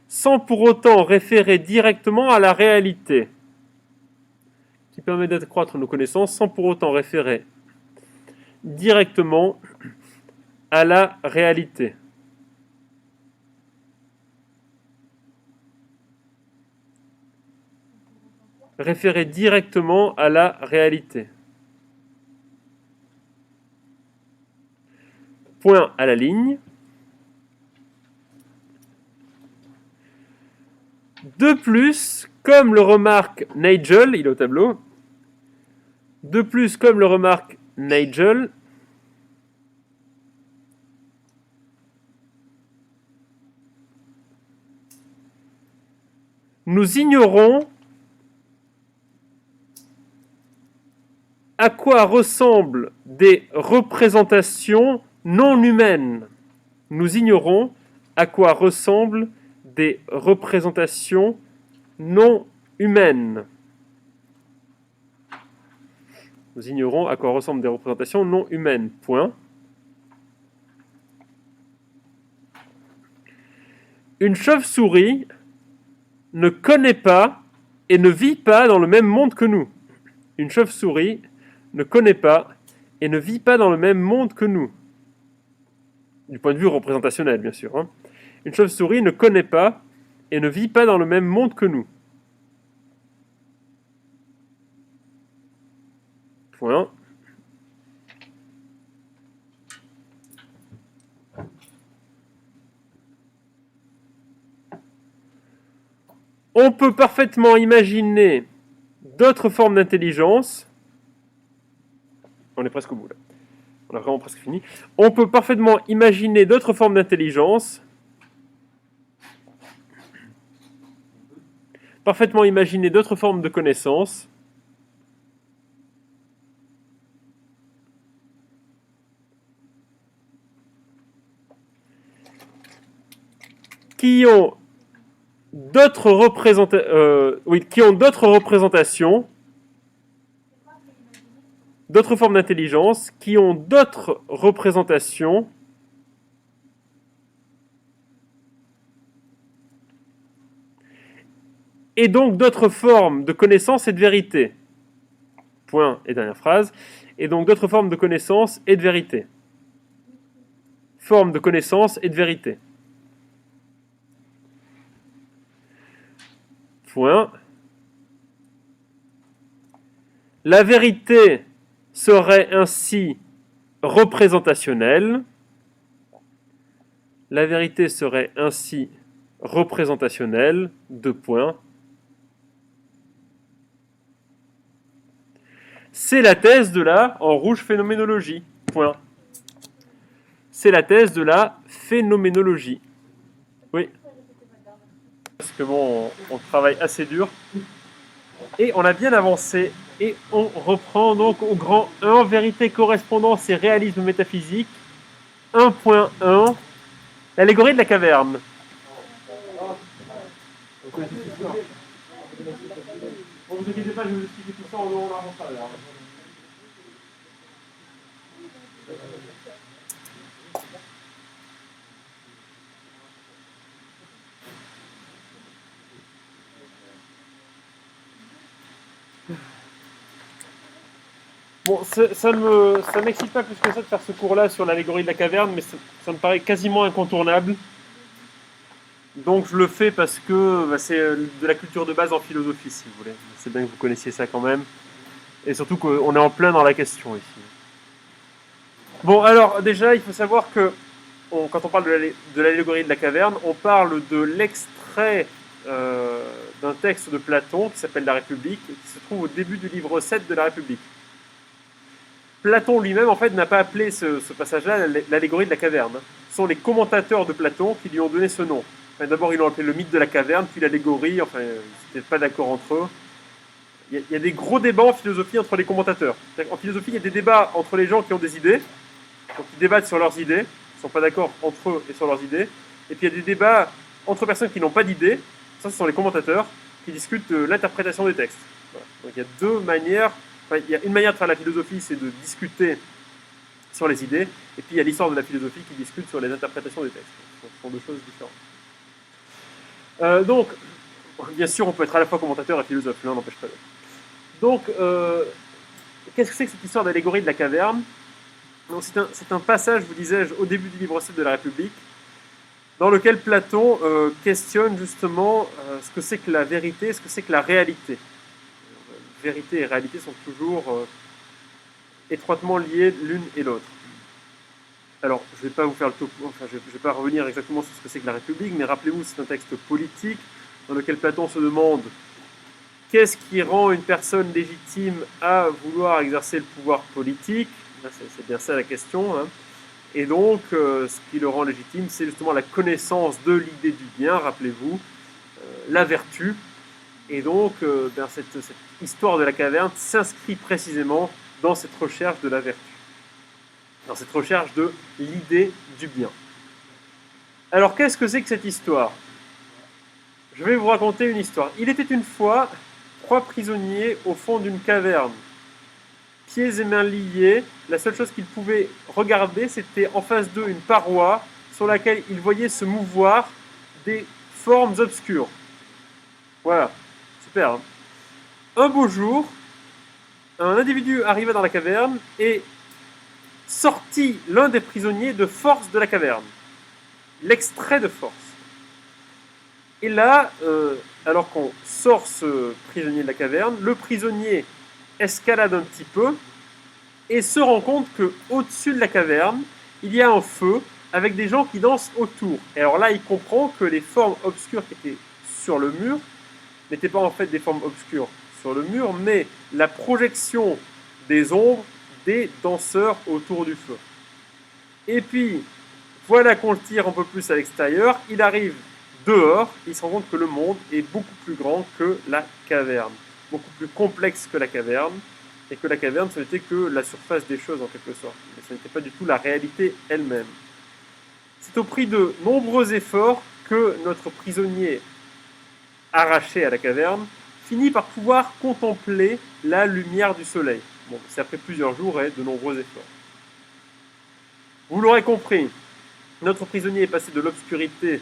sans pour autant référer directement à la réalité. Qui permet d'accroître nos connaissances sans pour autant référer directement à la réalité. Référer directement à la réalité. Point à la ligne. De plus, comme le remarque Nagel, il est au tableau. De plus, comme le remarque Nagel, nous ignorons à quoi ressemblent des représentations non humaines. Nous ignorons à quoi ressemblent des représentations non humaines. Nous ignorons à quoi ressemblent des représentations non humaines. Point. Une chauve-souris ne connaît pas et ne vit pas dans le même monde que nous. Une chauve-souris ne connaît pas et ne vit pas dans le même monde que nous. Du point de vue représentationnel, bien sûr. Hein. Une chauve-souris ne connaît pas et ne vit pas dans le même monde que nous. Point. On peut parfaitement imaginer d'autres formes d'intelligence. On est presque au bout là. On a vraiment presque fini. On peut parfaitement imaginer d'autres formes d'intelligence. Parfaitement imaginer d'autres formes de connaissances. Qui ont d'autres représentations, d'autres formes d'intelligence, qui ont d'autres représentations et donc d'autres formes de connaissance et de vérité. Point et dernière phrase. Et donc d'autres formes de connaissance et de vérité. Formes de connaissance et de vérité. Point. La vérité serait ainsi représentationnelle. La vérité serait ainsi représentationnelle. 2 points. C'est la thèse de la, en rouge, phénoménologie. Point. C'est la thèse de la phénoménologie. Oui. Parce que bon, on travaille assez dur. Et on a bien avancé. Et on reprend donc au grand 1, vérité, correspondance et réalisme métaphysique. 1.1, l'allégorie de la caverne. Bon, vous inquiétez pas, je vais vous expliquer tout ça en long, large, en travers. Bon, ça m'excite pas plus que ça de faire ce cours-là sur l'allégorie de la caverne, mais ça me paraît quasiment incontournable. Donc je le fais parce que c'est de la culture de base en philosophie, si vous voulez. C'est bien que vous connaissiez ça quand même. Et surtout qu'on est en plein dans la question ici. Bon, alors déjà, il faut savoir que quand on parle de l'allégorie de la caverne, on parle de l'extrait d'un texte de Platon qui s'appelle La République et qui se trouve au début du livre 7 de La République. Platon lui-même, en fait, n'a pas appelé ce passage-là l'allégorie de la caverne. Ce sont les commentateurs de Platon qui lui ont donné ce nom. Enfin, d'abord, ils l'ont appelé le mythe de la caverne, puis l'allégorie. Enfin, ils n'étaient pas d'accord entre eux. Il y a des gros débats en philosophie entre les commentateurs. En philosophie, il y a des débats entre les gens qui ont des idées, donc ils débattent sur leurs idées, ils ne sont pas d'accord entre eux et sur leurs idées. Et puis il y a des débats entre personnes qui n'ont pas d'idées, ça ce sont les commentateurs, qui discutent de l'interprétation des textes. Voilà. Donc il y a deux manières. Enfin, il y a une manière de faire la philosophie, c'est de discuter sur les idées, et puis il y a l'histoire de la philosophie qui discute sur les interprétations des textes. Ce sont deux choses différentes. Donc, bien sûr, on peut être à la fois commentateur et philosophe, l'un n'empêche pas l'autre. Donc, qu'est-ce que c'est que cette histoire d'allégorie de la caverne? C'est un passage, vous disais-je, au début du livre 7 de la République, dans lequel Platon questionne justement ce que c'est que la vérité, ce que c'est que la réalité. Vérité et réalité sont toujours étroitement liées l'une et l'autre. Alors, je ne vais pas vous faire le topo, enfin, je ne vais pas revenir exactement sur ce que c'est que la République, mais rappelez-vous, c'est un texte politique dans lequel Platon se demande qu'est-ce qui rend une personne légitime à vouloir exercer le pouvoir politique. C'est bien ça la question. Hein. Et donc, ce qui le rend légitime, c'est justement la connaissance de l'idée du bien, rappelez-vous, la vertu. Et donc, cette histoire de la caverne s'inscrit précisément dans cette recherche de la vertu, dans cette recherche de l'idée du bien. Alors, qu'est-ce que c'est que cette histoire? Je vais vous raconter une histoire. Il était une fois 3 prisonniers au fond d'une caverne, pieds et mains liés. La seule chose qu'ils pouvaient regarder, c'était en face d'eux une paroi sur laquelle ils voyaient se mouvoir des formes obscures. Voilà, super. Hein. Un beau jour, un individu arriva dans la caverne et sortit l'un des prisonniers de force de la caverne. L'extrait de force. Et là, alors qu'on sort ce prisonnier de la caverne, le prisonnier escalade un petit peu et se rend compte qu'au-dessus de la caverne, il y a un feu avec des gens qui dansent autour. Et alors là, il comprend que les formes obscures qui étaient sur le mur n'étaient pas en fait des formes obscures sur le mur, mais la projection des ombres des danseurs autour du feu. Et puis, voilà qu'on le tire un peu plus à l'extérieur, il arrive dehors, il se rend compte que le monde est beaucoup plus grand que la caverne, beaucoup plus complexe que la caverne, et que la caverne, ce n'était que la surface des choses en quelque sorte, mais ce n'était pas du tout la réalité elle-même. C'est au prix de nombreux efforts que notre prisonnier, arraché à la caverne, finit par pouvoir contempler la lumière du soleil. Bon, c'est après plusieurs jours et de nombreux efforts. Vous l'aurez compris, notre prisonnier est passé de l'obscurité,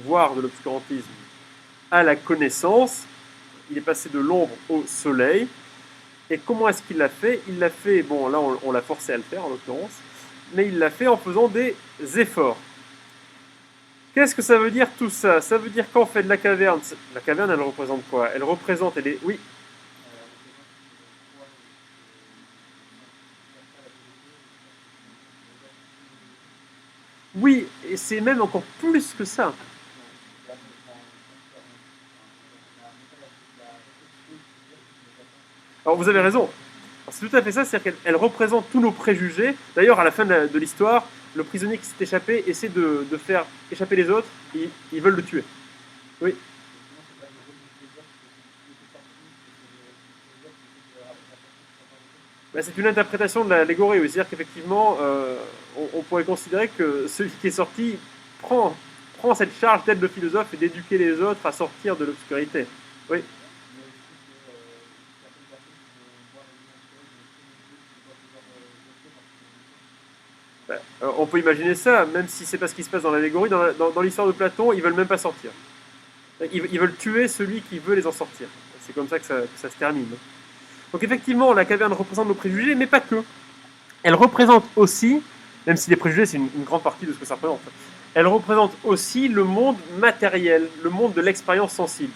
voire de l'obscurantisme, à la connaissance. Il est passé de l'ombre au soleil. Et comment est-ce qu'il l'a fait? Il l'a fait, bon là on l'a forcé à le faire en l'occurrence, mais il l'a fait en faisant des efforts. Qu'est-ce que ça veut dire tout ça? Ça veut dire qu'en fait la caverne elle représente quoi? Elle représente, elle est, oui, oui, et c'est même encore plus que ça. Alors vous avez raison. C'est tout à fait ça, c'est-à-dire qu'elle représente tous nos préjugés. D'ailleurs, à la fin de l'histoire, le prisonnier qui s'est échappé essaie de faire échapper les autres, et ils veulent le tuer. Oui. Ben, c'est une interprétation de l'allégorie, oui. C'est-à-dire qu'effectivement, on pourrait considérer que celui qui est sorti prend cette charge d'être le philosophe et d'éduquer les autres à sortir de l'obscurité. Oui. On peut imaginer ça, même si c'est pas ce qui se passe dans l'allégorie. Dans l'histoire de Platon, ils veulent même pas sortir. Ils veulent tuer celui qui veut les en sortir. C'est comme ça que ça se termine. Donc effectivement, la caverne représente nos préjugés, mais pas que. Elle représente aussi, même si les préjugés c'est une grande partie de ce que ça représente, elle représente aussi le monde matériel, le monde de l'expérience sensible.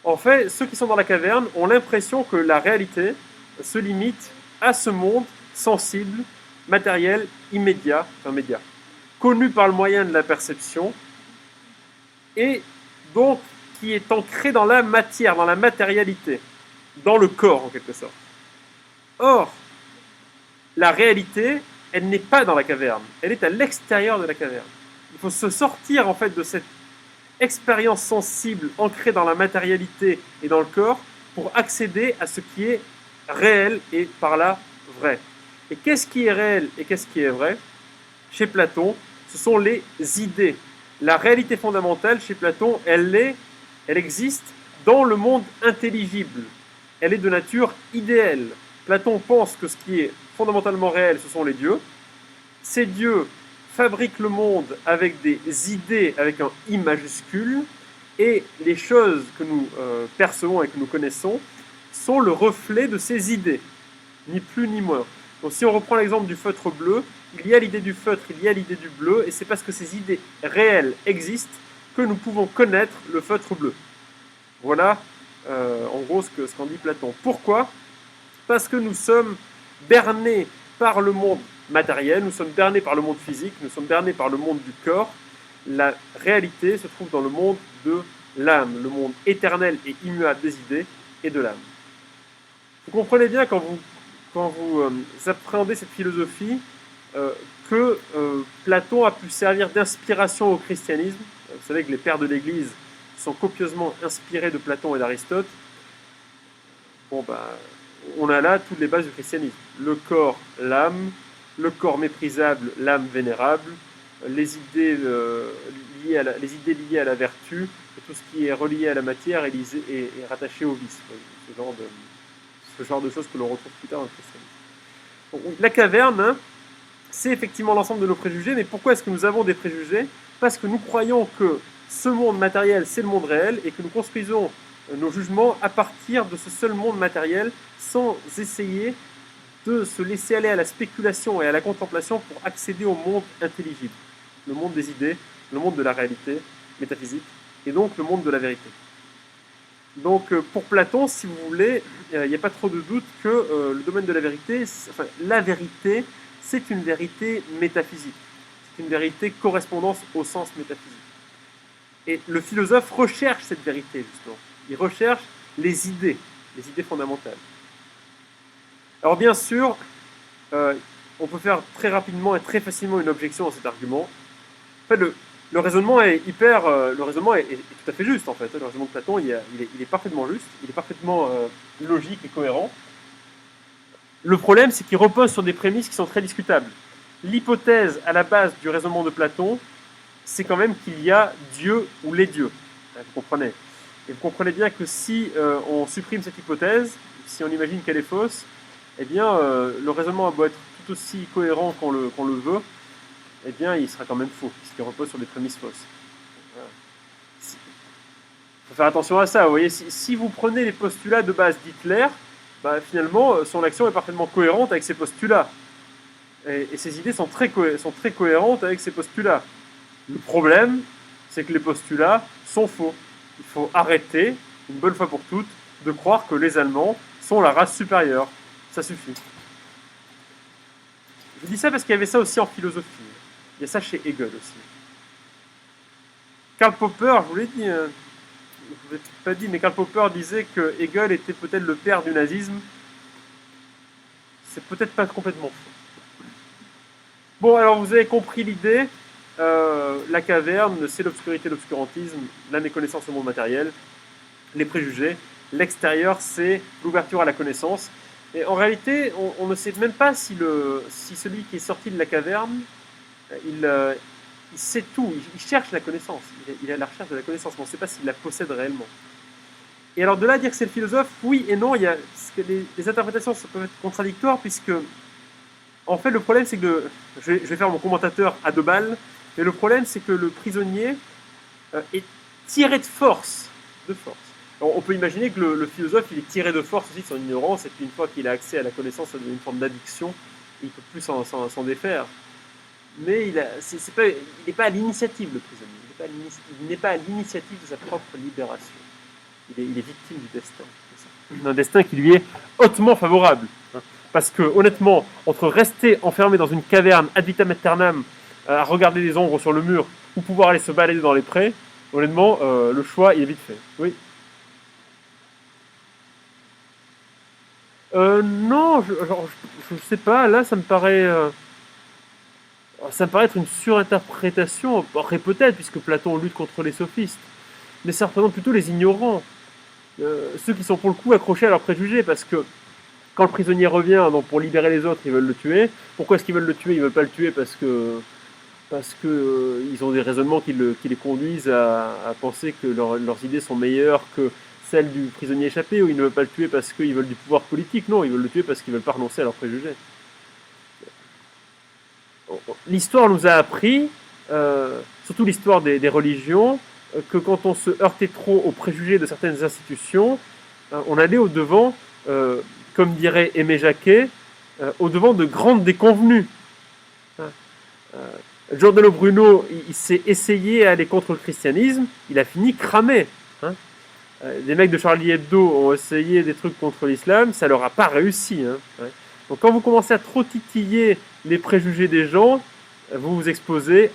En fait, ceux qui sont dans la caverne ont l'impression que la réalité se limite à ce monde sensible, matériel, immédiat, connu par le moyen de la perception, et donc qui est ancré dans la matière, dans la matérialité, dans le corps en quelque sorte. Or, la réalité, elle n'est pas dans la caverne, elle est à l'extérieur de la caverne. Il faut se sortir en fait de cette expérience sensible ancrée dans la matérialité et dans le corps pour accéder à ce qui est réel et par là vrai. Et qu'est-ce qui est réel et qu'est-ce qui est vrai? Chez Platon, ce sont les idées. La réalité fondamentale chez Platon, elle existe dans le monde intelligible. Elle est de nature idéale. Platon pense que ce qui est fondamentalement réel, ce sont les dieux. Ces dieux fabriquent le monde avec des idées, avec un I majuscule, et les choses que nous percevons et que nous connaissons sont le reflet de ces idées, ni plus ni moins. Donc si on reprend l'exemple du feutre bleu, il y a l'idée du feutre, il y a l'idée du bleu, et c'est parce que ces idées réelles existent que nous pouvons connaître le feutre bleu. Voilà en gros ce qu'en dit Platon. Pourquoi? Parce que nous sommes bernés par le monde matériel, nous sommes bernés par le monde physique, nous sommes bernés par le monde du corps. La réalité se trouve dans le monde de l'âme, le monde éternel et immuable des idées et de l'âme. Vous comprenez bien quand vous appréhendez cette philosophie que Platon a pu servir d'inspiration au christianisme. Vous savez que les pères de l'Église sont copieusement inspirés de Platon et d'Aristote. Bon, on a là toutes les bases du christianisme. Le corps, l'âme, le corps méprisable, l'âme vénérable, les idées liées à la vertu, et tout ce qui est relié à la matière est rattaché au vice. Ce genre de choses que l'on retrouve plus tard dans le christianisme. Donc, la caverne, c'est effectivement l'ensemble de nos préjugés, mais pourquoi est-ce que nous avons des préjugés? Parce que nous croyons que ce monde matériel, c'est le monde réel, et que nous construisons nos jugements à partir de ce seul monde matériel, sans essayer de se laisser aller à la spéculation et à la contemplation pour accéder au monde intelligible, le monde des idées, le monde de la réalité métaphysique, et donc le monde de la vérité. Donc pour Platon, si vous voulez, il n'y a pas trop de doute que le domaine de la vérité, la vérité, c'est une vérité métaphysique, c'est une vérité correspondance au sens métaphysique. Et le philosophe recherche cette vérité, justement. Il recherche les idées fondamentales. Alors bien sûr, on peut faire très rapidement et très facilement une objection à cet argument. En fait, le raisonnement est tout à fait juste, en fait. Le raisonnement de Platon, il est parfaitement juste, il est parfaitement logique et cohérent. Le problème, c'est qu'il repose sur des prémices qui sont très discutables. L'hypothèse à la base du raisonnement de Platon, c'est quand même qu'il y a Dieu ou les dieux. Vous comprenez ? Et vous comprenez bien que si on supprime cette hypothèse, si on imagine qu'elle est fausse, eh bien, le raisonnement a beau être tout aussi cohérent qu'on le veut, eh bien, il sera quand même faux, puisqu'il repose sur des prémices fausses. Voilà. Il faut faire attention à ça. Vous voyez, si vous prenez les postulats de base d'Hitler, bah, finalement, son action est parfaitement cohérente avec ses postulats. Et ses idées sont très cohérentes avec ses postulats. Le problème, c'est que les postulats sont faux. Il faut arrêter, une bonne fois pour toutes, de croire que les Allemands sont la race supérieure. Ça suffit. Je dis ça parce qu'il y avait ça aussi en philosophie. Il y a ça chez Hegel aussi. Karl Popper, je vous l'ai dit, je ne vous l'ai pas dit, mais Karl Popper disait que Hegel était peut-être le père du nazisme. C'est peut-être pas complètement faux. Bon, alors vous avez compris l'idée. La caverne, c'est l'obscurité, l'obscurantisme, la méconnaissance au monde matériel, les préjugés. L'extérieur, c'est l'ouverture à la connaissance. Et en réalité, on ne sait même pas si celui qui est sorti de la caverne, il sait tout, il cherche la connaissance, il est à la recherche de la connaissance, mais on ne sait pas s'il la possède réellement. Et alors de là à dire que c'est le philosophe, oui et non, les interprétations peuvent être contradictoires, puisque, en fait, le problème, c'est que, je vais faire mon commentateur à deux balles, mais le problème, c'est que le prisonnier est tiré de force. Alors, on peut imaginer que le philosophe, il est tiré de force aussi de son ignorance, et puis une fois qu'il a accès à la connaissance, ça devient une forme d'addiction, et il ne peut plus s'en défaire. Mais il n'est pas à l'initiative, le prisonnier. Il n'est pas à l'initiative de sa propre libération. Il est victime du destin. Un destin qui lui est hautement favorable. Parce que, honnêtement, entre rester enfermé dans une caverne ad vitam aeternam, à regarder les ombres sur le mur, ou pouvoir aller se balader dans les prés, honnêtement, le choix, il est vite fait. Oui. Non, je sais pas, là, ça me paraît être une surinterprétation, après peut-être, puisque Platon lutte contre les sophistes, mais ça représente plutôt les ignorants, ceux qui sont pour le coup accrochés à leurs préjugés, parce que quand le prisonnier revient, donc pour libérer les autres, ils veulent le tuer. Pourquoi est-ce qu'ils veulent le tuer ? Ils veulent pas le tuer parce que ils ont des raisonnements qui les conduisent à penser que leurs idées sont meilleures que celles du prisonnier échappé, ou ils ne veulent pas le tuer parce qu'ils veulent du pouvoir politique. Non, ils veulent le tuer parce qu'ils veulent pas renoncer à leurs préjugés. L'histoire nous a appris, surtout l'histoire des religions, que quand on se heurtait trop aux préjugés de certaines institutions, on allait au-devant, comme dirait Aimé Jacquet, au-devant de grandes déconvenues. Giordano Bruno, il s'est essayé à aller contre le christianisme, il a fini cramé. Les mecs de Charlie Hebdo ont essayé des trucs contre l'islam, ça leur a pas réussi. Donc quand vous commencez à trop titiller les préjugés des gens, vous vous exposez,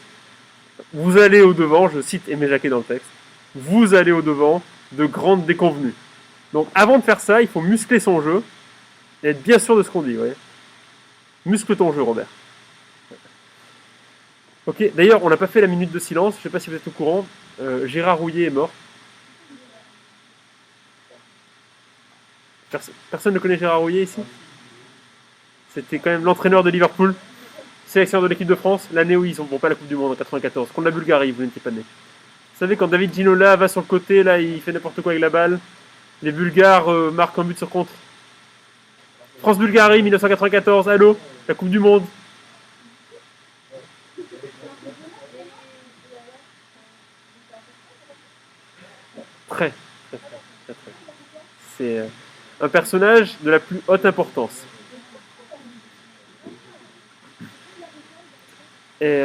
vous allez au-devant, je cite Aimé Jacquet dans le texte, vous allez au-devant de grandes déconvenues. Donc avant de faire ça, il faut muscler son jeu et être bien sûr de ce qu'on dit. Ouais. Muscle ton jeu, Robert. Ok, d'ailleurs, on n'a pas fait la minute de silence, je ne sais pas si vous êtes au courant, Gérard Rouillet est mort. Personne ne connaît Gérard Rouillet ici ? C'était quand même l'entraîneur de Liverpool, sélectionneur de l'équipe de France, l'année où ils n'ont pas la Coupe du Monde en 94, contre la Bulgarie, vous n'étiez pas né. Vous savez, quand David Ginola va sur le côté, là, il fait n'importe quoi avec la balle, les Bulgares marquent un but sur contre. France-Bulgarie, 1994, allô, la Coupe du Monde. Très, très, très, très, très. C'est un personnage de la plus haute importance. Et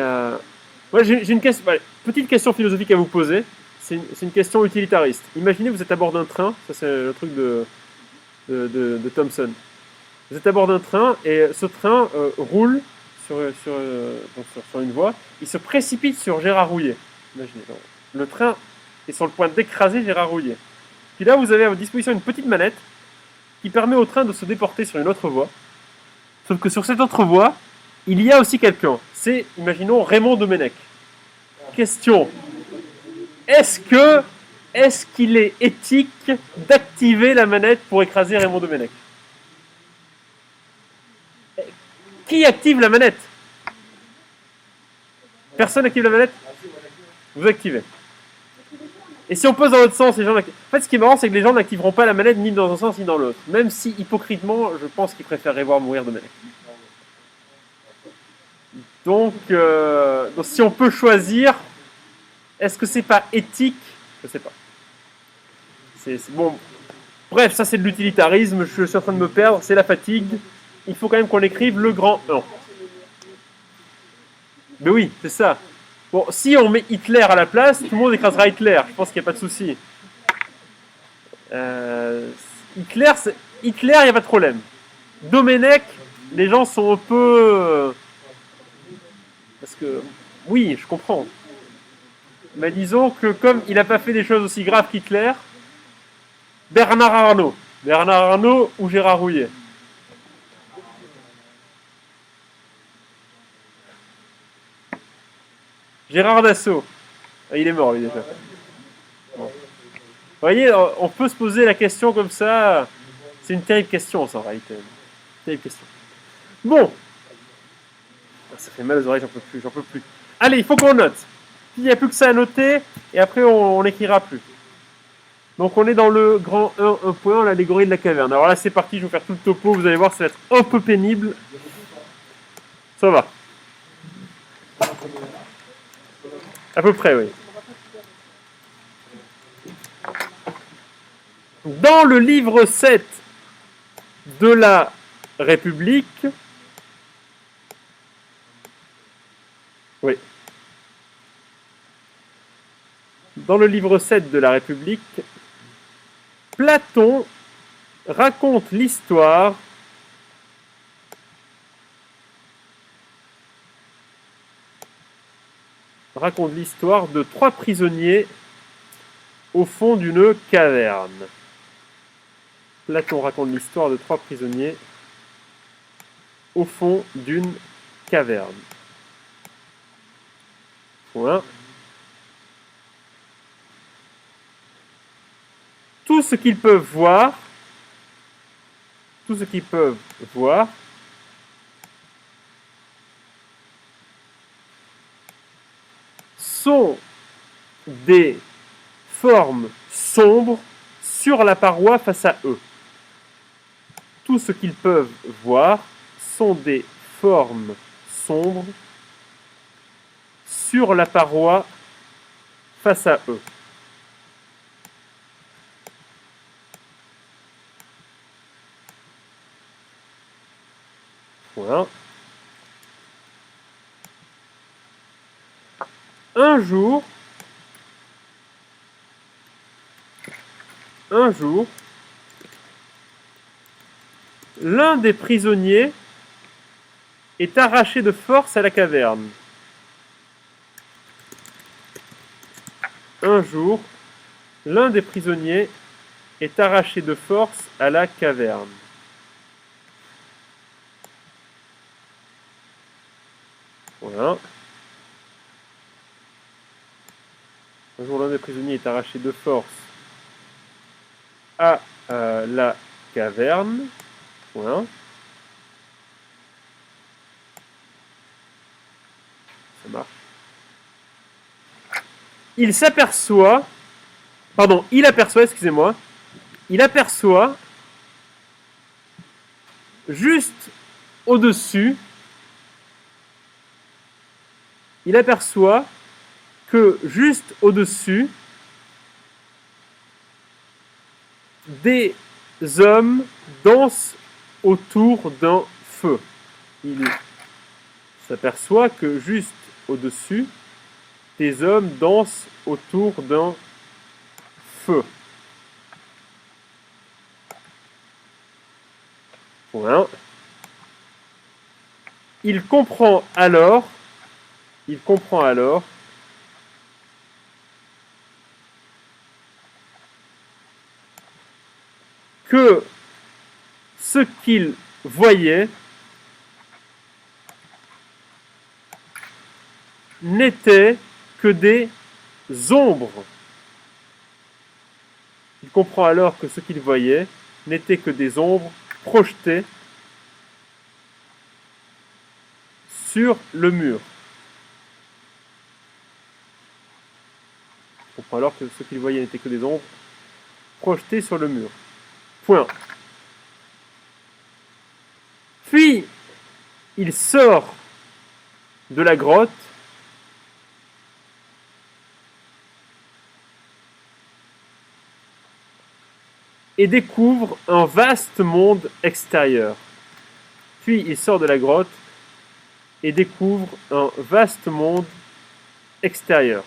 moi, j'ai une question, petite question philosophique à vous poser. C'est une question utilitariste. Imaginez, vous êtes à bord d'un train, ça c'est le truc de Thomson. Vous êtes à bord d'un train et ce train roule sur une voie. Il se précipite sur Gérard Rouillet. Imaginez. Le train est sur le point d'écraser Gérard Rouillet. Puis là, vous avez à votre disposition une petite manette qui permet au train de se déporter sur une autre voie. Sauf que sur cette autre voie, il y a aussi quelqu'un. C'est, imaginons, Raymond Domenech. Question. Est-ce qu'il est éthique d'activer la manette pour écraser Raymond Domenech? Qui active la manette? Personne n'active la manette? Vous activez. Et si on pose dans l'autre sens, les gens n'activent. En fait, ce qui est marrant, c'est que les gens n'activeront pas la manette ni dans un sens ni dans l'autre. Même si, hypocritement, je pense qu'ils préféreraient voir mourir Domenech. Donc, si on peut choisir, est-ce que c'est pas éthique? Je sais pas. C'est bon. Bref, ça c'est de l'utilitarisme. Je suis en train de me perdre. C'est la fatigue. Il faut quand même qu'on écrive le grand 1. Mais oui, c'est ça. Bon, si on met Hitler à la place, tout le monde écrasera Hitler. Je pense qu'il n'y a pas de souci. Hitler, il n'y a pas de problème. Domenech, les gens sont un peu... parce que... Oui, je comprends. Mais disons que comme il n'a pas fait des choses aussi graves qu'Hitler, Bernard Arnault ou Gérard Rouillet. Gérard Dassault. Ah, il est mort, lui, déjà. Bon. Vous voyez, on peut se poser la question comme ça. C'est une terrible question, ça, en réalité. Terrible question. Bon. Ça fait mal aux oreilles, j'en peux plus. Allez, il faut qu'on note. Il n'y a plus que ça à noter, et après, on n'écrira plus. Donc, on est dans le grand 1.1, l'allégorie de la caverne. Alors là, c'est parti, je vais vous faire tout le topo. Vous allez voir, ça va être un peu pénible. Ça va. À peu près, oui. Dans le livre 7 de la République, oui. Dans le livre 7 de la République, Platon raconte l'histoire de 3 prisonniers au fond d'une caverne. Platon raconte l'histoire de 3 prisonniers au fond d'une caverne. Point. Tout ce qu'ils peuvent voir sont des formes sombres sur la paroi face à eux. Tout ce qu'ils peuvent voir sont des formes sombres sur la paroi face à eux. Voilà. Un jour, l'un des prisonniers est arraché de force à la caverne. Un jour, l'un des prisonniers est arraché de force à la caverne. Voilà. Un jour, l'un des prisonniers est arraché de force à la caverne. Voilà. Ça marche. Il aperçoit juste au-dessus, des hommes dansent autour d'un feu. Il s'aperçoit que juste au-dessus, des hommes dansent autour d'un feu. Point. Il comprend alors que ce qu'il voyait n'était que des ombres. Il comprend alors que ce qu'il voyait n'était que des ombres projetées sur le mur. Il comprend alors que ce qu'il voyait n'était que des ombres projetées sur le mur. Point. Puis, il sort de la grotte et découvre un vaste monde extérieur. Puis, il sort de la grotte et découvre un vaste monde extérieur.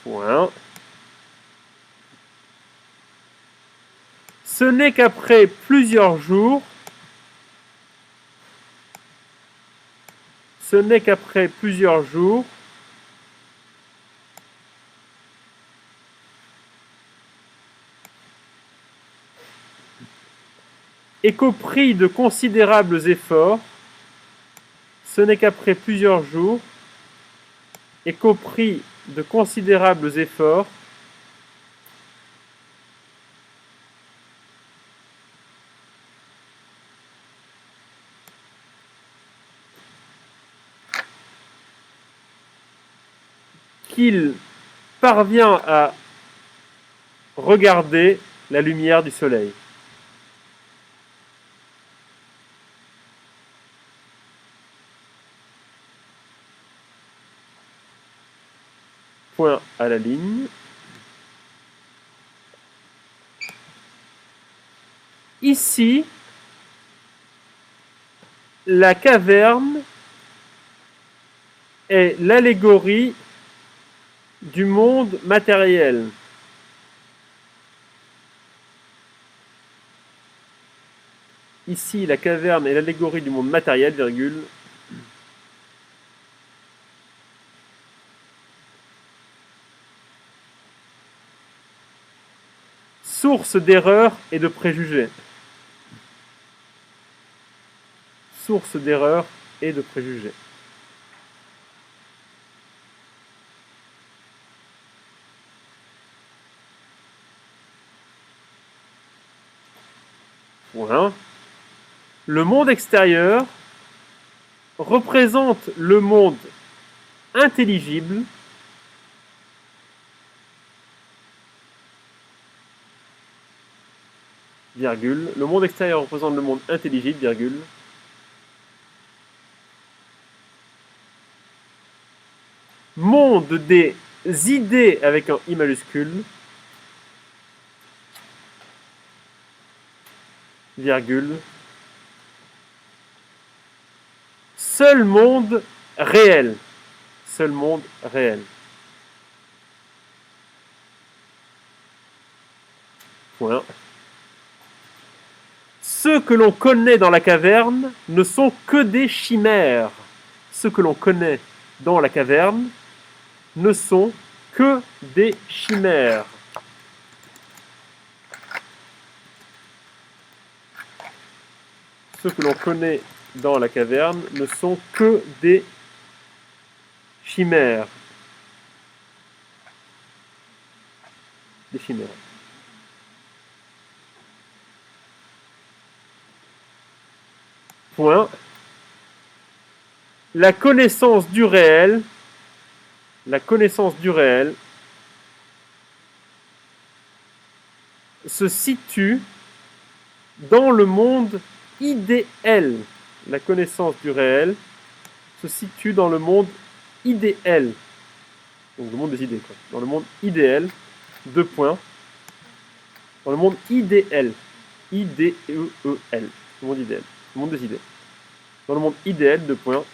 Point. Ce n'est qu'après plusieurs jours et qu'au prix de considérables efforts, qu'il parvient à regarder la lumière du soleil. Point à la ligne. Ici, la caverne est l'allégorie du monde matériel. Ici, la caverne est l'allégorie du monde matériel, virgule. Source d'erreurs et de préjugés. Source d'erreurs et de préjugés. Point. Le monde extérieur représente le monde intelligible virgule. Le monde extérieur représente le monde intelligible, virgule. Monde des idées avec un I majuscule, virgule. Seul monde réel. Seul monde réel. Point. Ceux que l'on connaît dans la caverne ne sont que des chimères. Ceux que l'on connaît dans la caverne ne sont que des chimères. Ceux que l'on connaît dans la caverne ne sont que des chimères. Des chimères. Point. La connaissance du réel se situe dans le monde idéal. La connaissance du réel se situe dans le monde idéal. Donc le monde des idées, quoi. Dans le monde idéal, deux points. Dans le monde idéal. I-D-E-E-L. Le monde idéal. Le monde des idées. Dans le monde idéal, deux points.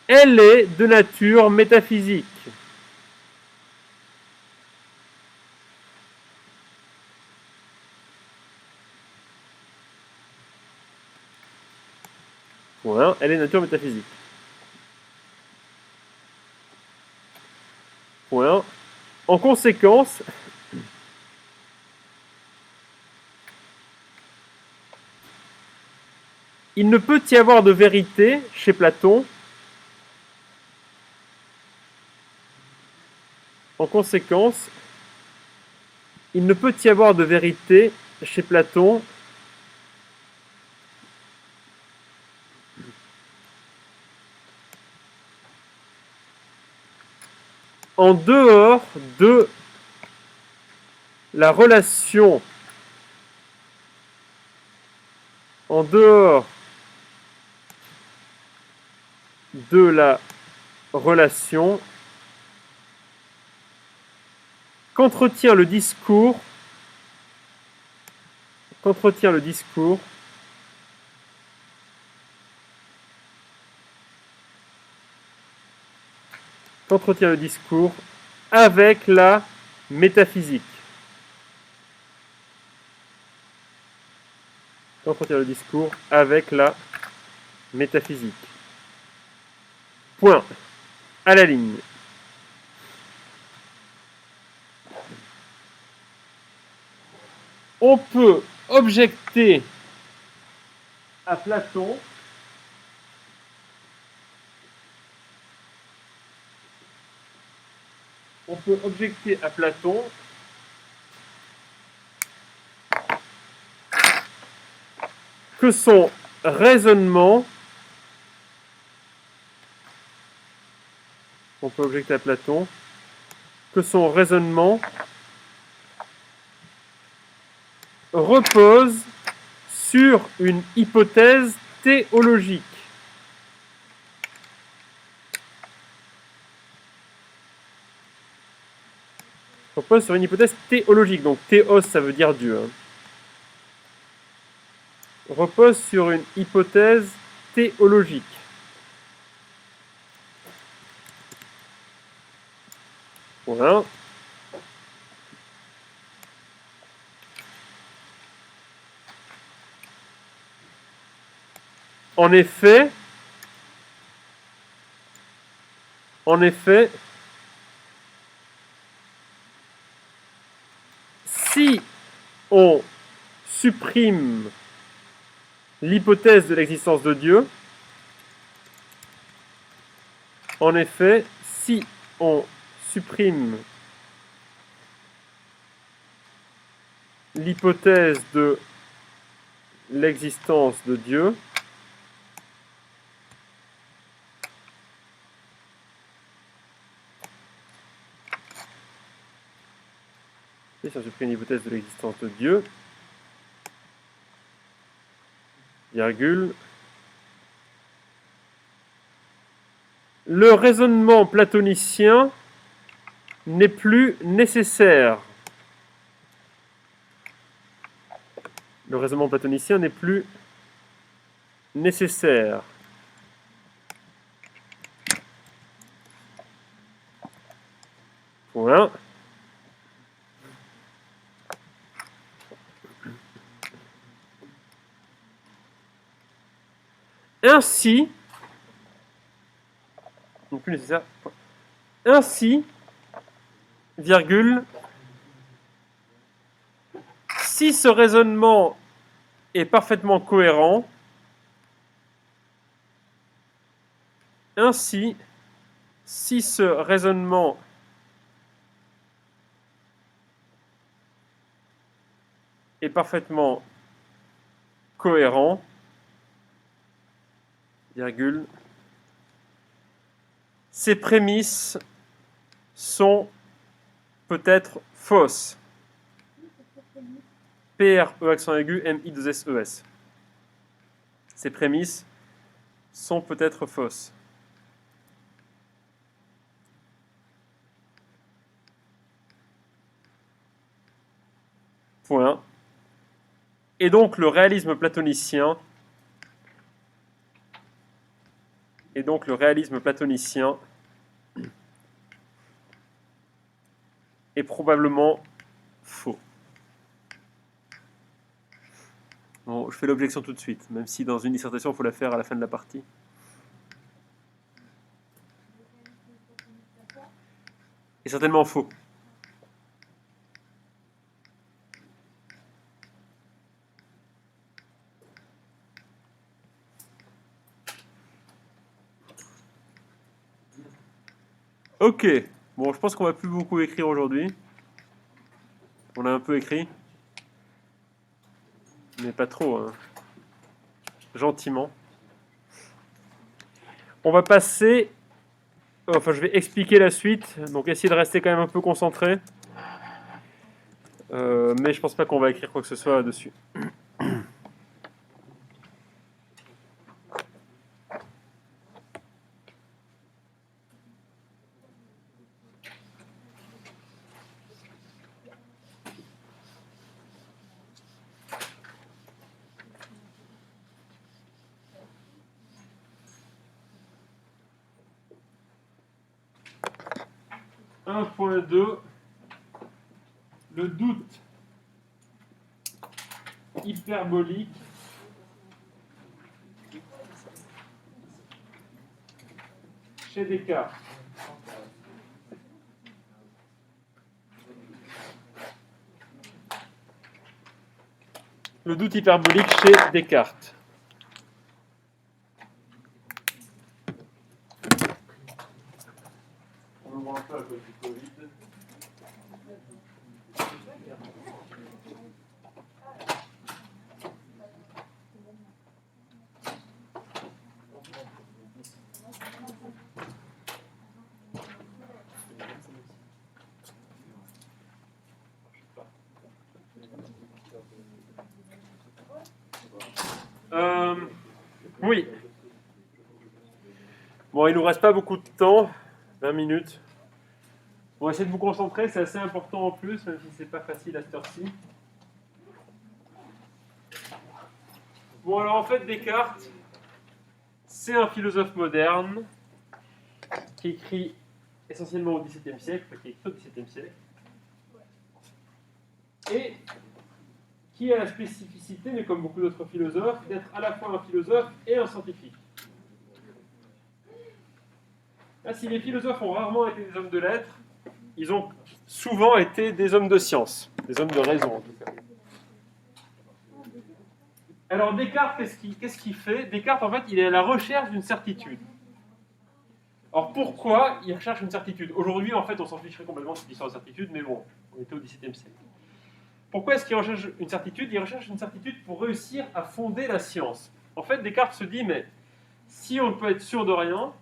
Elle est de nature métaphysique. Point. Elle est de nature métaphysique. Point. En conséquence, il ne peut y avoir de vérité chez Platon. En conséquence, il ne peut y avoir de vérité chez Platon en dehors de la relation, en dehors de la relation qu'entretient le discours avec la métaphysique. Qu'entretient le discours avec la métaphysique. Point. À la ligne. On peut objecter à Platon que son raisonnement repose sur une hypothèse théologique. Donc théos, ça veut dire Dieu. Repose sur une hypothèse théologique. Voilà. En effet, si on supprime l'hypothèse de l'existence de Dieu, l'hypothèse de l'existence de Dieu, si on supprime l'hypothèse de l'existence de Dieu, virgule, le raisonnement platonicien n'est plus nécessaire. Le raisonnement platonicien n'est plus nécessaire. Point. Ainsi, non plus nécessaire. Ainsi, virgule, si ce raisonnement est parfaitement cohérent, ainsi, si ce raisonnement est parfaitement cohérent, virgule, ces prémices sont peut-être fausses. P-R-E accent aigu, M-I-2-S-E-S. Ces prémices sont peut-être fausses. Point. Et donc le réalisme platonicien est probablement faux. Bon, je fais l'objection tout de suite, même si dans une dissertation, il faut la faire à la fin de la partie. Est certainement faux. Ok. Bon, je pense qu'on va plus beaucoup écrire aujourd'hui. On a un peu écrit. Mais pas trop, hein. Gentiment. On va passer... Enfin, je vais expliquer la suite. Donc, essayez de rester quand même un peu concentré. Mais je pense pas qu'on va écrire quoi que ce soit dessus. « 1.2 Le doute hyperbolique chez Descartes. Le doute hyperbolique chez Descartes. On ouvre un peu à cause du Covid. Oui. Bon, il nous reste pas beaucoup de temps, 20 minutes. On va essayer de vous concentrer, c'est assez important en plus, même si c'est pas facile à cette heure-ci. Bon, alors en fait, Descartes, c'est un philosophe moderne qui écrit essentiellement au XVIIe siècle, qui écrit au XVIIe siècle, et qui a la spécificité, mais comme beaucoup d'autres philosophes, d'être à la fois un philosophe et un scientifique. Là, si les philosophes ont rarement été des hommes de lettres, ils ont souvent été des hommes de science, des hommes de raison en tout cas. Alors Descartes, qu'est-ce qu'il fait? Descartes, en fait, il est à la recherche d'une certitude. Alors pourquoi il recherche une certitude? Aujourd'hui, en fait, on s'en ficherait complètement de cette histoire de certitude, mais bon, on était au XVIIe siècle. Pourquoi est-ce qu'il recherche une certitude? Il recherche une certitude pour réussir à fonder la science. En fait, Descartes se dit, mais si on ne peut être sûr de rien,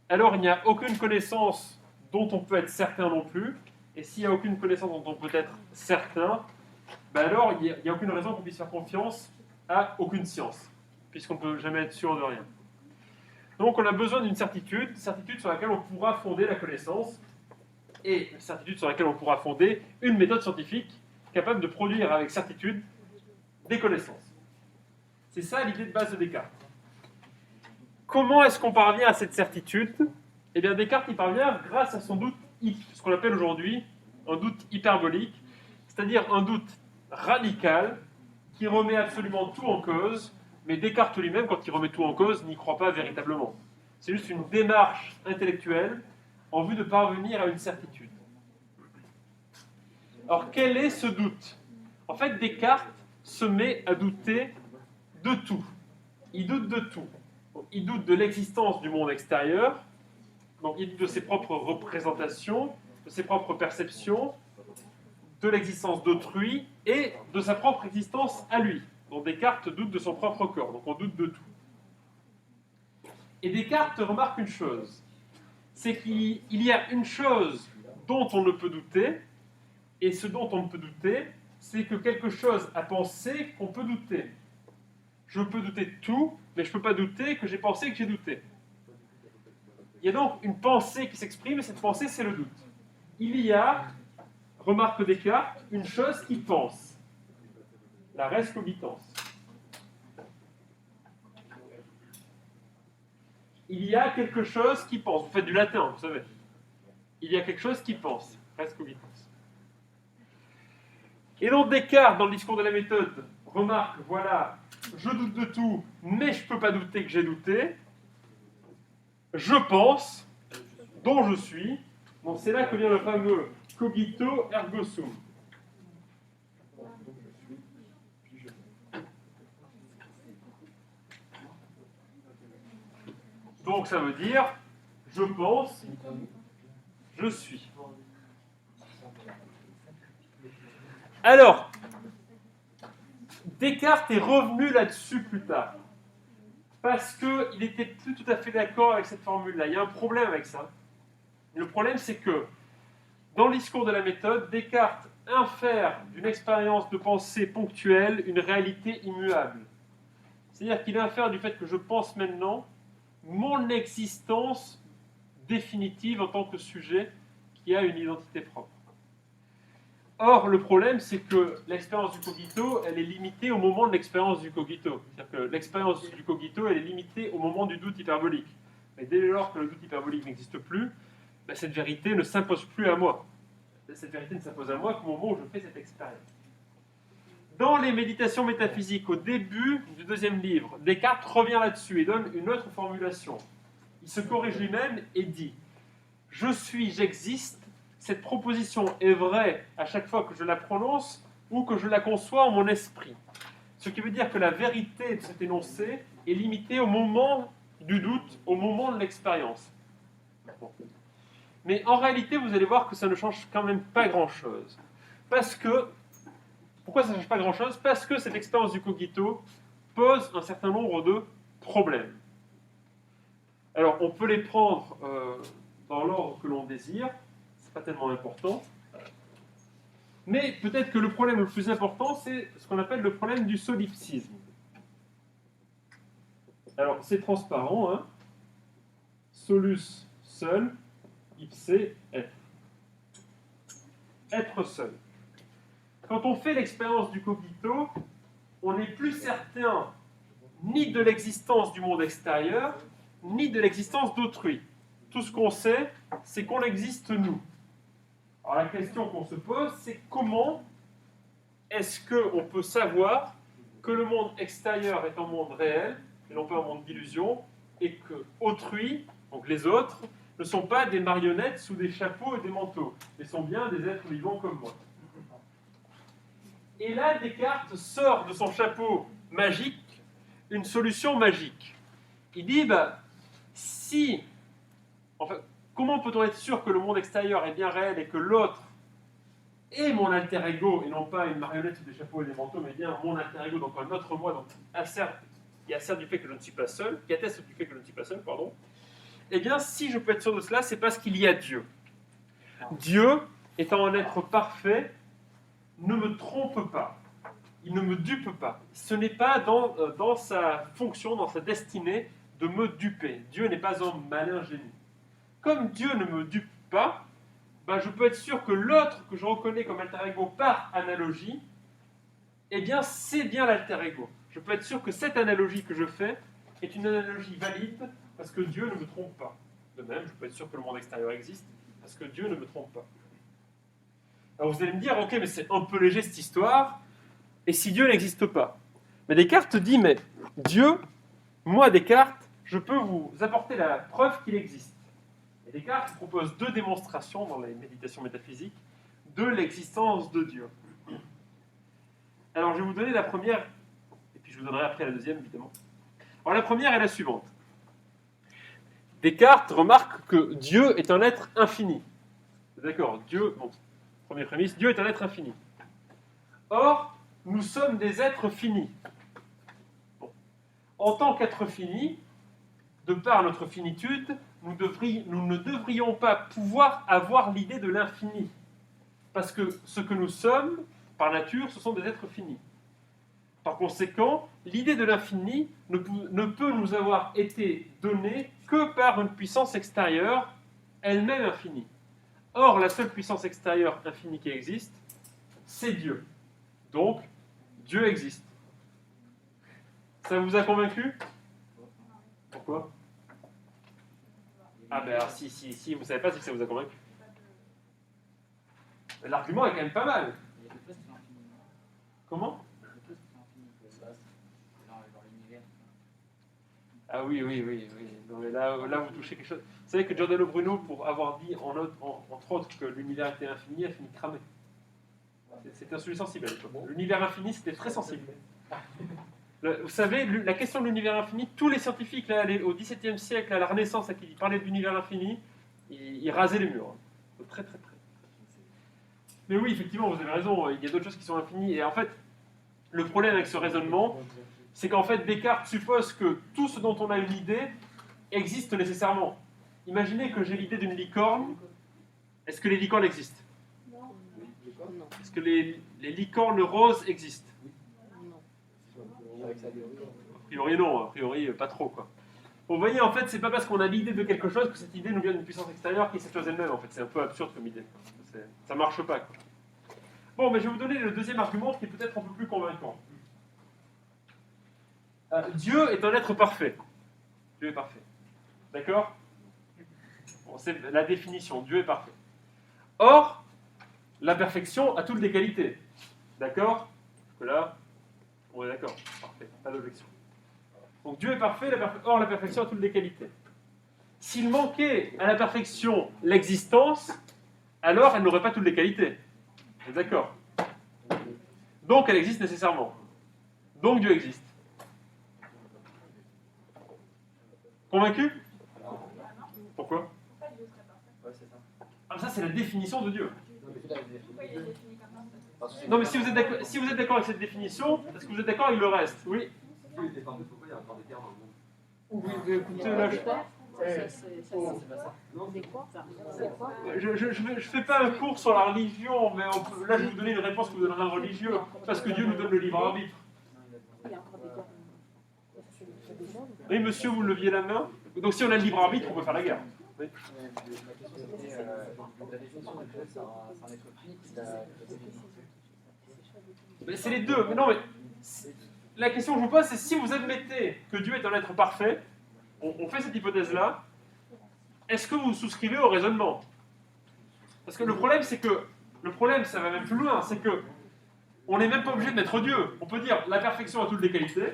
alors il n'y a aucune connaissance dont on peut être certain non plus, et s'il n'y a aucune connaissance dont on peut être certain, ben alors il n'y a aucune raison qu'on puisse faire confiance à aucune science, puisqu'on ne peut jamais être sûr de rien. Donc on a besoin d'une certitude sur laquelle on pourra fonder la connaissance, et une certitude sur laquelle on pourra fonder une méthode scientifique capable de produire avec certitude des connaissances. C'est ça l'idée de base de Descartes. Comment est-ce qu'on parvient à cette certitude? Eh bien, Descartes y parvient grâce à son doute, ce qu'on appelle aujourd'hui un doute hyperbolique, c'est-à-dire un doute radical qui remet absolument tout en cause, mais Descartes lui-même, quand il remet tout en cause, n'y croit pas véritablement. C'est juste une démarche intellectuelle en vue de parvenir à une certitude. Alors, quel est ce doute? En fait, Descartes se met à douter de tout. Il doute de tout. Il doute de l'existence du monde extérieur, donc il doute de ses propres représentations, de ses propres perceptions, de l'existence d'autrui et de sa propre existence à lui. Donc Descartes doute de son propre corps, donc on doute de tout. Et Descartes remarque une chose, c'est qu'il y a une chose dont on ne peut douter, et ce dont on ne peut douter, c'est que quelque chose a pensé qu'on peut douter. Je peux douter de tout, mais je ne peux pas douter que j'ai pensé que j'ai douté. Il y a donc une pensée qui s'exprime, et cette pensée, c'est le doute. Il y a, remarque Descartes, une chose qui pense. La res cogitans. Il y a quelque chose qui pense. Vous faites du latin, vous savez. Il y a quelque chose qui pense. Res cogitans. Et donc Descartes, dans le discours de la méthode, remarque, voilà, je doute de tout, mais je ne peux pas douter que j'ai douté. Je pense, dont je suis. Bon, c'est là que vient le fameux cogito ergo sum. Donc ça veut dire, je pense, je suis. Alors, Descartes est revenu là-dessus plus tard, parce qu'il n'était plus tout à fait d'accord avec cette formule-là. Il y a un problème avec ça. Le problème, c'est que, dans le discours de la méthode, Descartes infère d'une expérience de pensée ponctuelle une réalité immuable. C'est-à-dire qu'il infère du fait que je pense maintenant mon existence définitive en tant que sujet qui a une identité propre. Or, le problème, c'est que l'expérience du cogito, elle est limitée au moment de l'expérience du cogito. C'est-à-dire que l'expérience du cogito, elle est limitée au moment du doute hyperbolique. Mais dès lors que le doute hyperbolique n'existe plus, ben cette vérité ne s'impose plus à moi. Cette vérité ne s'impose à moi qu'au moment où je fais cette expérience. Dans les méditations métaphysiques, au début du deuxième livre, Descartes revient là-dessus et donne une autre formulation. Il se corrige lui-même et dit « Je suis, j'existe ». Cette proposition est vraie à chaque fois que je la prononce ou que je la conçois en mon esprit. Ce qui veut dire que la vérité de cet énoncé est limitée au moment du doute, au moment de l'expérience. Mais en réalité, vous allez voir que ça ne change quand même pas grand-chose. Parce que, pourquoi ça ne change pas grand-chose? Parce que cette expérience du cogito pose un certain nombre de problèmes. Alors, on peut les prendre dans l'ordre que l'on désire. Pas tellement important. Mais peut-être que le problème le plus important, c'est ce qu'on appelle le problème du solipsisme. Alors, c'est transparent, hein. Solus, seul, ipse, être. Être seul. Quand on fait l'expérience du cogito, on n'est plus certain ni de l'existence du monde extérieur, ni de l'existence d'autrui. Tout ce qu'on sait, c'est qu'on existe nous. Alors la question qu'on se pose, c'est comment est-ce qu'on peut savoir que le monde extérieur est un monde réel, et non pas un monde d'illusion, et que autrui, donc les autres, ne sont pas des marionnettes sous des chapeaux et des manteaux, mais sont bien des êtres vivants comme moi. Et là, Descartes sort de son chapeau magique une solution magique. Il dit, si... Enfin, comment peut-on être sûr que le monde extérieur est bien réel et que l'autre est mon alter ego, et non pas une marionnette sous des chapeaux et des manteaux, mais bien mon alter ego, donc un autre moi, donc qui asserte du fait que je ne suis pas seul, qui atteste du fait que je ne suis pas seul, pardon. Eh bien, si je peux être sûr de cela, c'est parce qu'il y a Dieu. Dieu, étant un être parfait, ne me trompe pas. Il ne me dupe pas. Ce n'est pas dans sa fonction, dans sa destinée, de me duper. Dieu n'est pas un malin génie. Comme Dieu ne me dupe pas, je peux être sûr que l'autre que je reconnais comme alter ego par analogie, eh bien, c'est bien l'alter ego. Je peux être sûr que cette analogie que je fais est une analogie valide parce que Dieu ne me trompe pas. De même, je peux être sûr que le monde extérieur existe parce que Dieu ne me trompe pas. Alors vous allez me dire, ok, mais c'est un peu léger cette histoire, et si Dieu n'existe pas? Mais Descartes dit, mais Dieu, moi Descartes, je peux vous apporter la preuve qu'il existe. Et Descartes propose deux démonstrations dans les méditations métaphysiques de l'existence de Dieu. Alors je vais vous donner la première, et puis je vous donnerai après la deuxième, évidemment. Alors la première est la suivante. Descartes remarque que Dieu est un être infini. D'accord, Dieu, bon, première prémisse, Dieu est un être infini. Or, nous sommes des êtres finis. Bon. En tant qu'êtres finis, de par notre finitude, nous ne devrions pas pouvoir avoir l'idée de l'infini. Parce que ce que nous sommes, par nature, ce sont des êtres finis. Par conséquent, l'idée de l'infini ne peut nous avoir été donnée que par une puissance extérieure, elle-même infinie. Or, la seule puissance extérieure infinie qui existe, c'est Dieu. Donc, Dieu existe. Ça vous a convaincu? Pourquoi? Ah ben alors si vous ne savez pas, c'est que ça vous a convaincu. L'argument est quand même pas mal. Il y a des choses qui sont infinies. Comment? Il y a des choses qui sont infinies. L'espace, dans l'univers. Ah oui. Non, mais là, vous touchez quelque chose. Vous savez que Giordano Bruno, pour avoir dit entre autres que l'univers était infini, a fini cramé. C'était un sujet sensible à l'époque. L'univers infini, c'était très sensible. Vous savez, la question de l'univers infini, tous les scientifiques là, au XVIIe siècle, à la Renaissance, à qui parlaient de l'univers infini, ils rasaient les murs. De très très près. Mais oui, effectivement, vous avez raison, il y a d'autres choses qui sont infinies. Et en fait, le problème avec ce raisonnement, c'est qu'en fait, Descartes suppose que tout ce dont on a une idée existe nécessairement. Imaginez que j'ai l'idée d'une licorne. Est-ce que les licornes existent? Non. Est-ce que les licornes roses existent? Avec sa théorie. A priori non, a priori pas trop quoi. Bon, vous voyez, en fait, c'est pas parce qu'on a l'idée de quelque chose que cette idée nous vient d'une puissance extérieure qui est cette chose elle-même. En fait, c'est un peu absurde comme idée. Ça marche pas. Quoi. Bon, mais je vais vous donner le deuxième argument qui est peut-être un peu plus convaincant. Dieu est un être parfait. Dieu est parfait. D'accord? Bon, c'est la définition. Dieu est parfait. Or, la perfection a toutes les qualités. D'accord? Là, on est d'accord. Parfait. Pas d'objection. Donc Dieu est parfait, or la perfection a toutes les qualités. S'il manquait à la perfection l'existence, alors elle n'aurait pas toutes les qualités. Vous êtes d'accord? Donc elle existe nécessairement. Donc Dieu existe. Convaincu? Pourquoi? Ouais, c'est ça. Ah, ça c'est la définition de Dieu. Non, mais là, il est défini. Non mais si vous êtes d'accord avec cette définition, est-ce que vous êtes d'accord avec le reste? Oui. Dieu était parfait, pourquoi il y a encore des terres dans le monde? Oui, mais écoutez, là, je fais pas un cours sur la religion, mais là je vais vous donner une réponse que vous donnerez un religieux, parce que Dieu nous donne le libre arbitre. Oui, monsieur, vous leviez la main. Donc si on a le libre arbitre, on peut faire la guerre. Oui. La définition de Dieu, c'est un être fini qui a Mais c'est les deux. Mais non, mais la question que je vous pose, c'est si vous admettez que Dieu est un être parfait, on fait cette hypothèse-là, est-ce que vous souscrivez au raisonnement? Parce que le problème, c'est que, ça va même plus loin, c'est que on n'est même pas obligé de mettre Dieu. On peut dire la perfection a toutes les qualités.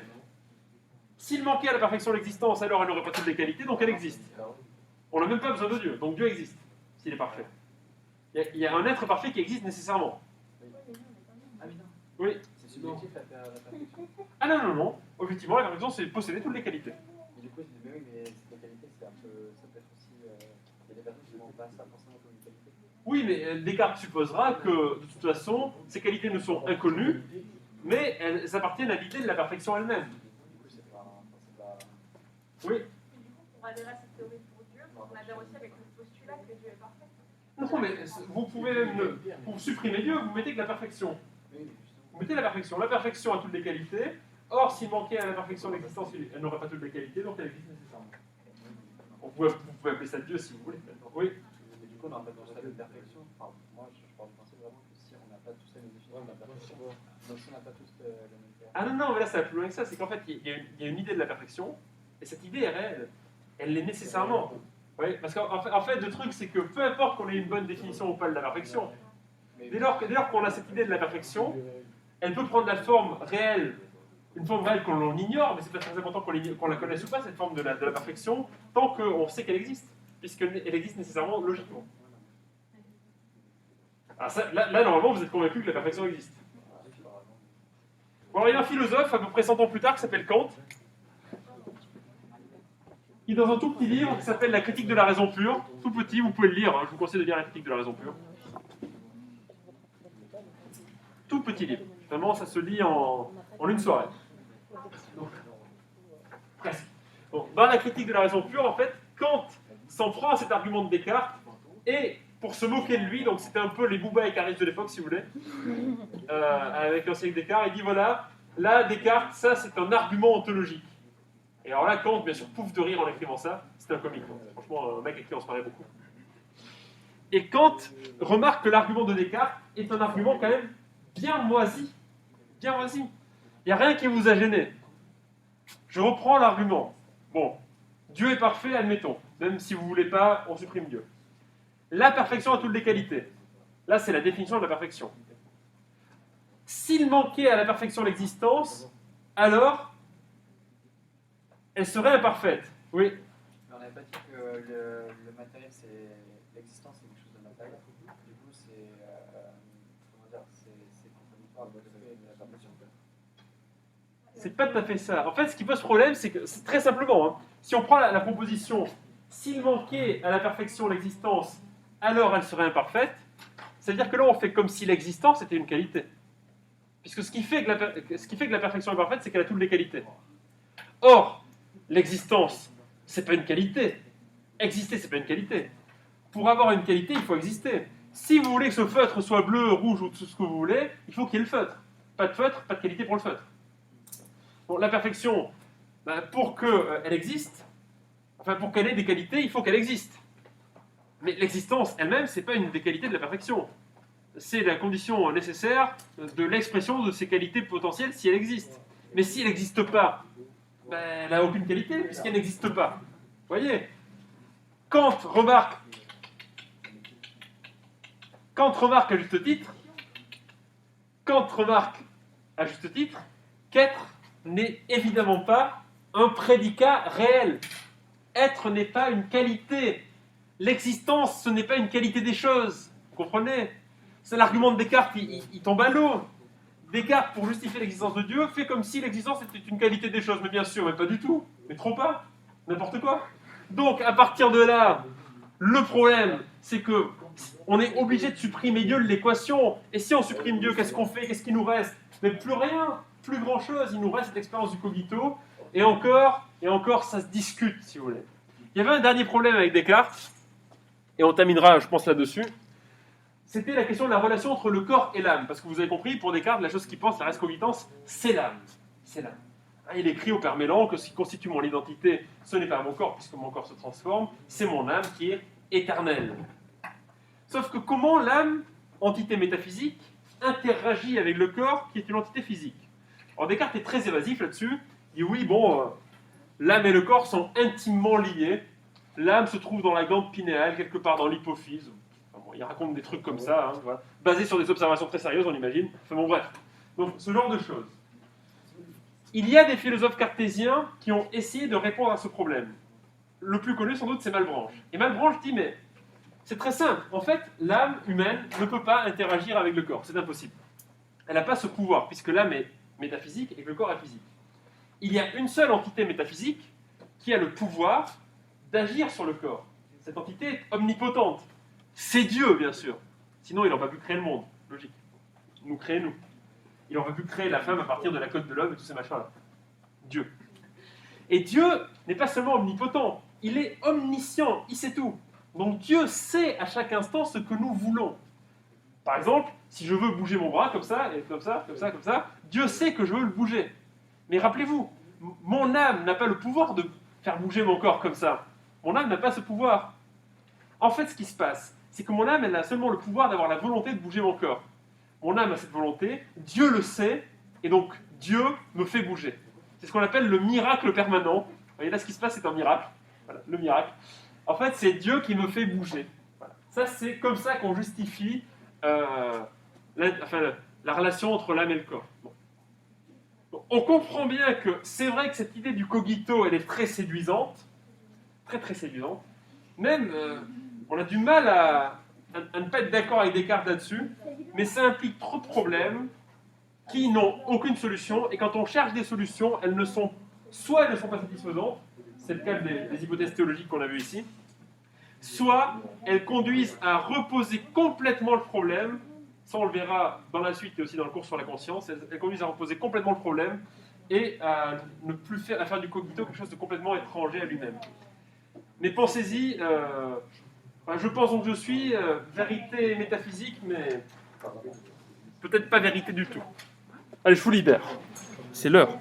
S'il manquait à la perfection l'existence, alors elle n'aurait pas toutes les qualités, donc elle existe. On n'a même pas besoin de Dieu, donc Dieu existe, s'il est parfait. Il y a un être parfait qui existe nécessairement. Ah oui, non. Oui. C'est subjectif la perfection. Ah non. Objectivement, la perfection, c'est posséder toutes les qualités. Et du coup, je dis, mais oui, mais cette qualité, c'est un peu. Ça peut être aussi. Il y a des personnes qui ne voient pas ça forcément comme une qualité. Oui, mais Descartes supposera que, de toute façon, ces qualités nous sont inconnues, mais elles appartiennent à l'idée de la perfection elle-même. Du coup, c'est pas. Oui. On adhère à cette théorie pour Dieu, on adhère aussi avec le postulat que Dieu est parfait. Non, mais vous pouvez même, pour supprimer Dieu, vous mettez que la perfection. Oui, mais justement. Vous mettez la perfection. La perfection a toutes les qualités. Or, s'il manquait à la perfection l'existence, elle n'aurait pas toutes les qualités, donc elle existe nécessairement. Vous pouvez appeler ça Dieu si vous voulez. Oui. Mais du coup, on n'a pas tout ça de perfection. Enfin, moi, je parle du principe vraiment que si on n'a pas tout ça, une définition de la perfection, donc si on n'a pas tous la même terme. Ah non, mais là, ça va plus loin que ça. C'est qu'en fait, il y a une idée de la perfection, et cette idée est réelle. Elle l'est nécessairement. Oui, parce qu'en fait, le truc, c'est que peu importe qu'on ait une bonne définition ou pas de la perfection, dès lors qu'on a cette idée de la perfection, elle peut prendre la forme réelle, une forme réelle qu'on ignore, mais c'est pas très important qu'on la connaisse ou pas, cette forme de la perfection, tant qu'on sait qu'elle existe, puisqu'elle existe nécessairement logiquement. Alors ça, là, normalement, vous êtes convaincu que la perfection existe. Bon, alors, il y a un philosophe, à peu près 100 ans plus tard, qui s'appelle Kant, qui, dans un tout petit livre qui s'appelle La critique de la raison pure, tout petit, vous pouvez le lire, hein, je vous conseille de lire La critique de la raison pure. Tout petit livre. Vraiment, ça se lit en une soirée. Donc, presque. Bon, dans La critique de la raison pure, en fait, Kant s'en prend à cet argument de Descartes, et pour se moquer de lui, donc c'était un peu les Bouba et Caris de l'époque, si vous voulez, avec l'ancien Descartes, il dit voilà, Là, Descartes, ça c'est un argument ontologique. Et alors là, Kant, bien sûr, pouffe de rire en écrivant ça. C'est un comique. Franchement, un mec avec qui on se parlait beaucoup. Et Kant remarque que l'argument de Descartes est un argument quand même bien moisi. Bien moisi. Il n'y a rien qui vous a gêné. Je reprends l'argument. Bon, Dieu est parfait, admettons. Même si vous ne voulez pas, on supprime Dieu. La perfection a toutes les qualités. Là, c'est la définition de la perfection. S'il manquait à la perfection l'existence, alors elle serait imparfaite. Oui. Mais on n'avait pas dit que le matériel, c'est l'existence, c'est quelque chose de matériel. Du coup, c'est comment dire, c'est contradictoire avec le fait de la perfection. C'est pas tout à fait ça. En fait, ce qui pose problème, c'est que, c'est très simplement, hein, si on prend la proposition, s'il manquait à la perfection l'existence, alors elle serait imparfaite, c'est-à-dire que là, on fait comme si l'existence était une qualité. Puisque ce qui fait que la perfection est parfaite, c'est qu'elle a toutes les qualités. Or, l'existence, c'est pas une qualité. Exister, c'est pas une qualité. Pour avoir une qualité, il faut exister. Si vous voulez que ce feutre soit bleu, rouge ou tout ce que vous voulez, il faut qu'il y ait le feutre. Pas de feutre, pas de qualité pour le feutre. Bon, la perfection, pour qu'elle existe, enfin pour qu'elle ait des qualités, il faut qu'elle existe. Mais l'existence elle-même, c'est pas une des qualités de la perfection. C'est la condition nécessaire de l'expression de ses qualités potentielles si elle existe. Mais si elle n'existe pas, elle n'a aucune qualité puisqu'elle n'existe pas. Vous voyez ? Kant remarque à juste titre, qu'être n'est évidemment pas un prédicat réel. Être n'est pas une qualité. L'existence, ce n'est pas une qualité des choses. Vous comprenez ? C'est l'argument de Descartes, il tombe à l'eau. Descartes, pour justifier l'existence de Dieu, fait comme si l'existence était une qualité des choses. Mais bien sûr, mais pas du tout. Mais trop pas. N'importe quoi. Donc, à partir de là, le problème, c'est que on est obligé de supprimer Dieu de l'équation. Et si on supprime Dieu, qu'est-ce qu'on fait ? Qu'est-ce qui nous reste ? Mais plus rien, plus grand-chose. Il nous reste cette expérience du cogito. Et encore, ça se discute, si vous voulez. Il y avait un dernier problème avec Descartes, et on terminera, je pense, là-dessus. C'était la question de la relation entre le corps et l'âme. Parce que vous avez compris, pour Descartes, la chose qu'il pense, la res cogitans, c'est l'âme. C'est l'âme. Il écrit au Père Mélan que ce qui constitue mon identité, ce n'est pas mon corps, puisque mon corps se transforme, c'est mon âme qui est éternelle. Sauf que comment l'âme, entité métaphysique, interagit avec le corps qui est une entité physique ? Alors Descartes est très évasif là-dessus. Il dit oui, l'âme et le corps sont intimement liés. L'âme se trouve dans la glande pinéale, quelque part dans l'hypophyse. Enfin, il raconte des trucs comme ça, hein, voilà, basés sur des observations très sérieuses, on imagine. Enfin bon, bref. Donc, ce genre de choses. Il y a des philosophes cartésiens qui ont essayé de répondre à ce problème. Le plus connu, sans doute, c'est Malebranche. Et Malebranche dit, mais c'est très simple. En fait, l'âme humaine ne peut pas interagir avec le corps. C'est impossible. Elle n'a pas ce pouvoir, puisque l'âme est métaphysique et que le corps est physique. Il y a une seule entité métaphysique qui a le pouvoir d'agir sur le corps. Cette entité est omnipotente. C'est Dieu, bien sûr. Sinon, il n'aurait pas pu créer le monde. Logique. Il nous crée, nous. Il n'aurait pas pu créer la femme à partir de la côte de l'homme et tous ces machins-là. Dieu. Et Dieu n'est pas seulement omnipotent, il est omniscient, il sait tout. Donc Dieu sait à chaque instant ce que nous voulons. Par exemple, si je veux bouger mon bras comme ça, et comme ça, comme ça, comme ça, Dieu sait que je veux le bouger. Mais rappelez-vous, mon âme n'a pas le pouvoir de faire bouger mon corps comme ça. Mon âme n'a pas ce pouvoir. En fait, ce qui se passe, c'est que mon âme, elle a seulement le pouvoir d'avoir la volonté de bouger mon corps. Mon âme a cette volonté, Dieu le sait, et donc Dieu me fait bouger. C'est ce qu'on appelle le miracle permanent. Vous voyez là, ce qui se passe, c'est un miracle. Voilà, le miracle. En fait, c'est Dieu qui me fait bouger. Voilà. Ça, c'est comme ça qu'on justifie la relation entre l'âme et le corps. Bon. Donc, on comprend bien que c'est vrai que cette idée du cogito, elle est très séduisante. Très, très séduisante. Même, on a du mal à ne pas être d'accord avec Descartes là-dessus, mais ça implique trop de problèmes qui n'ont aucune solution, et quand on cherche des solutions, elles ne sont pas satisfaisantes, c'est le cas des hypothèses théologiques qu'on a vues ici, soit elles conduisent à reposer complètement le problème, ça on le verra dans la suite et aussi dans le cours sur la conscience, elles conduisent à reposer complètement le problème et à ne plus faire du cogito quelque chose de complètement étranger à lui-même. Mais pensez-y, je pense donc que je suis vérité métaphysique, mais peut-être pas vérité du tout. Allez, je vous libère. c'est l'heure.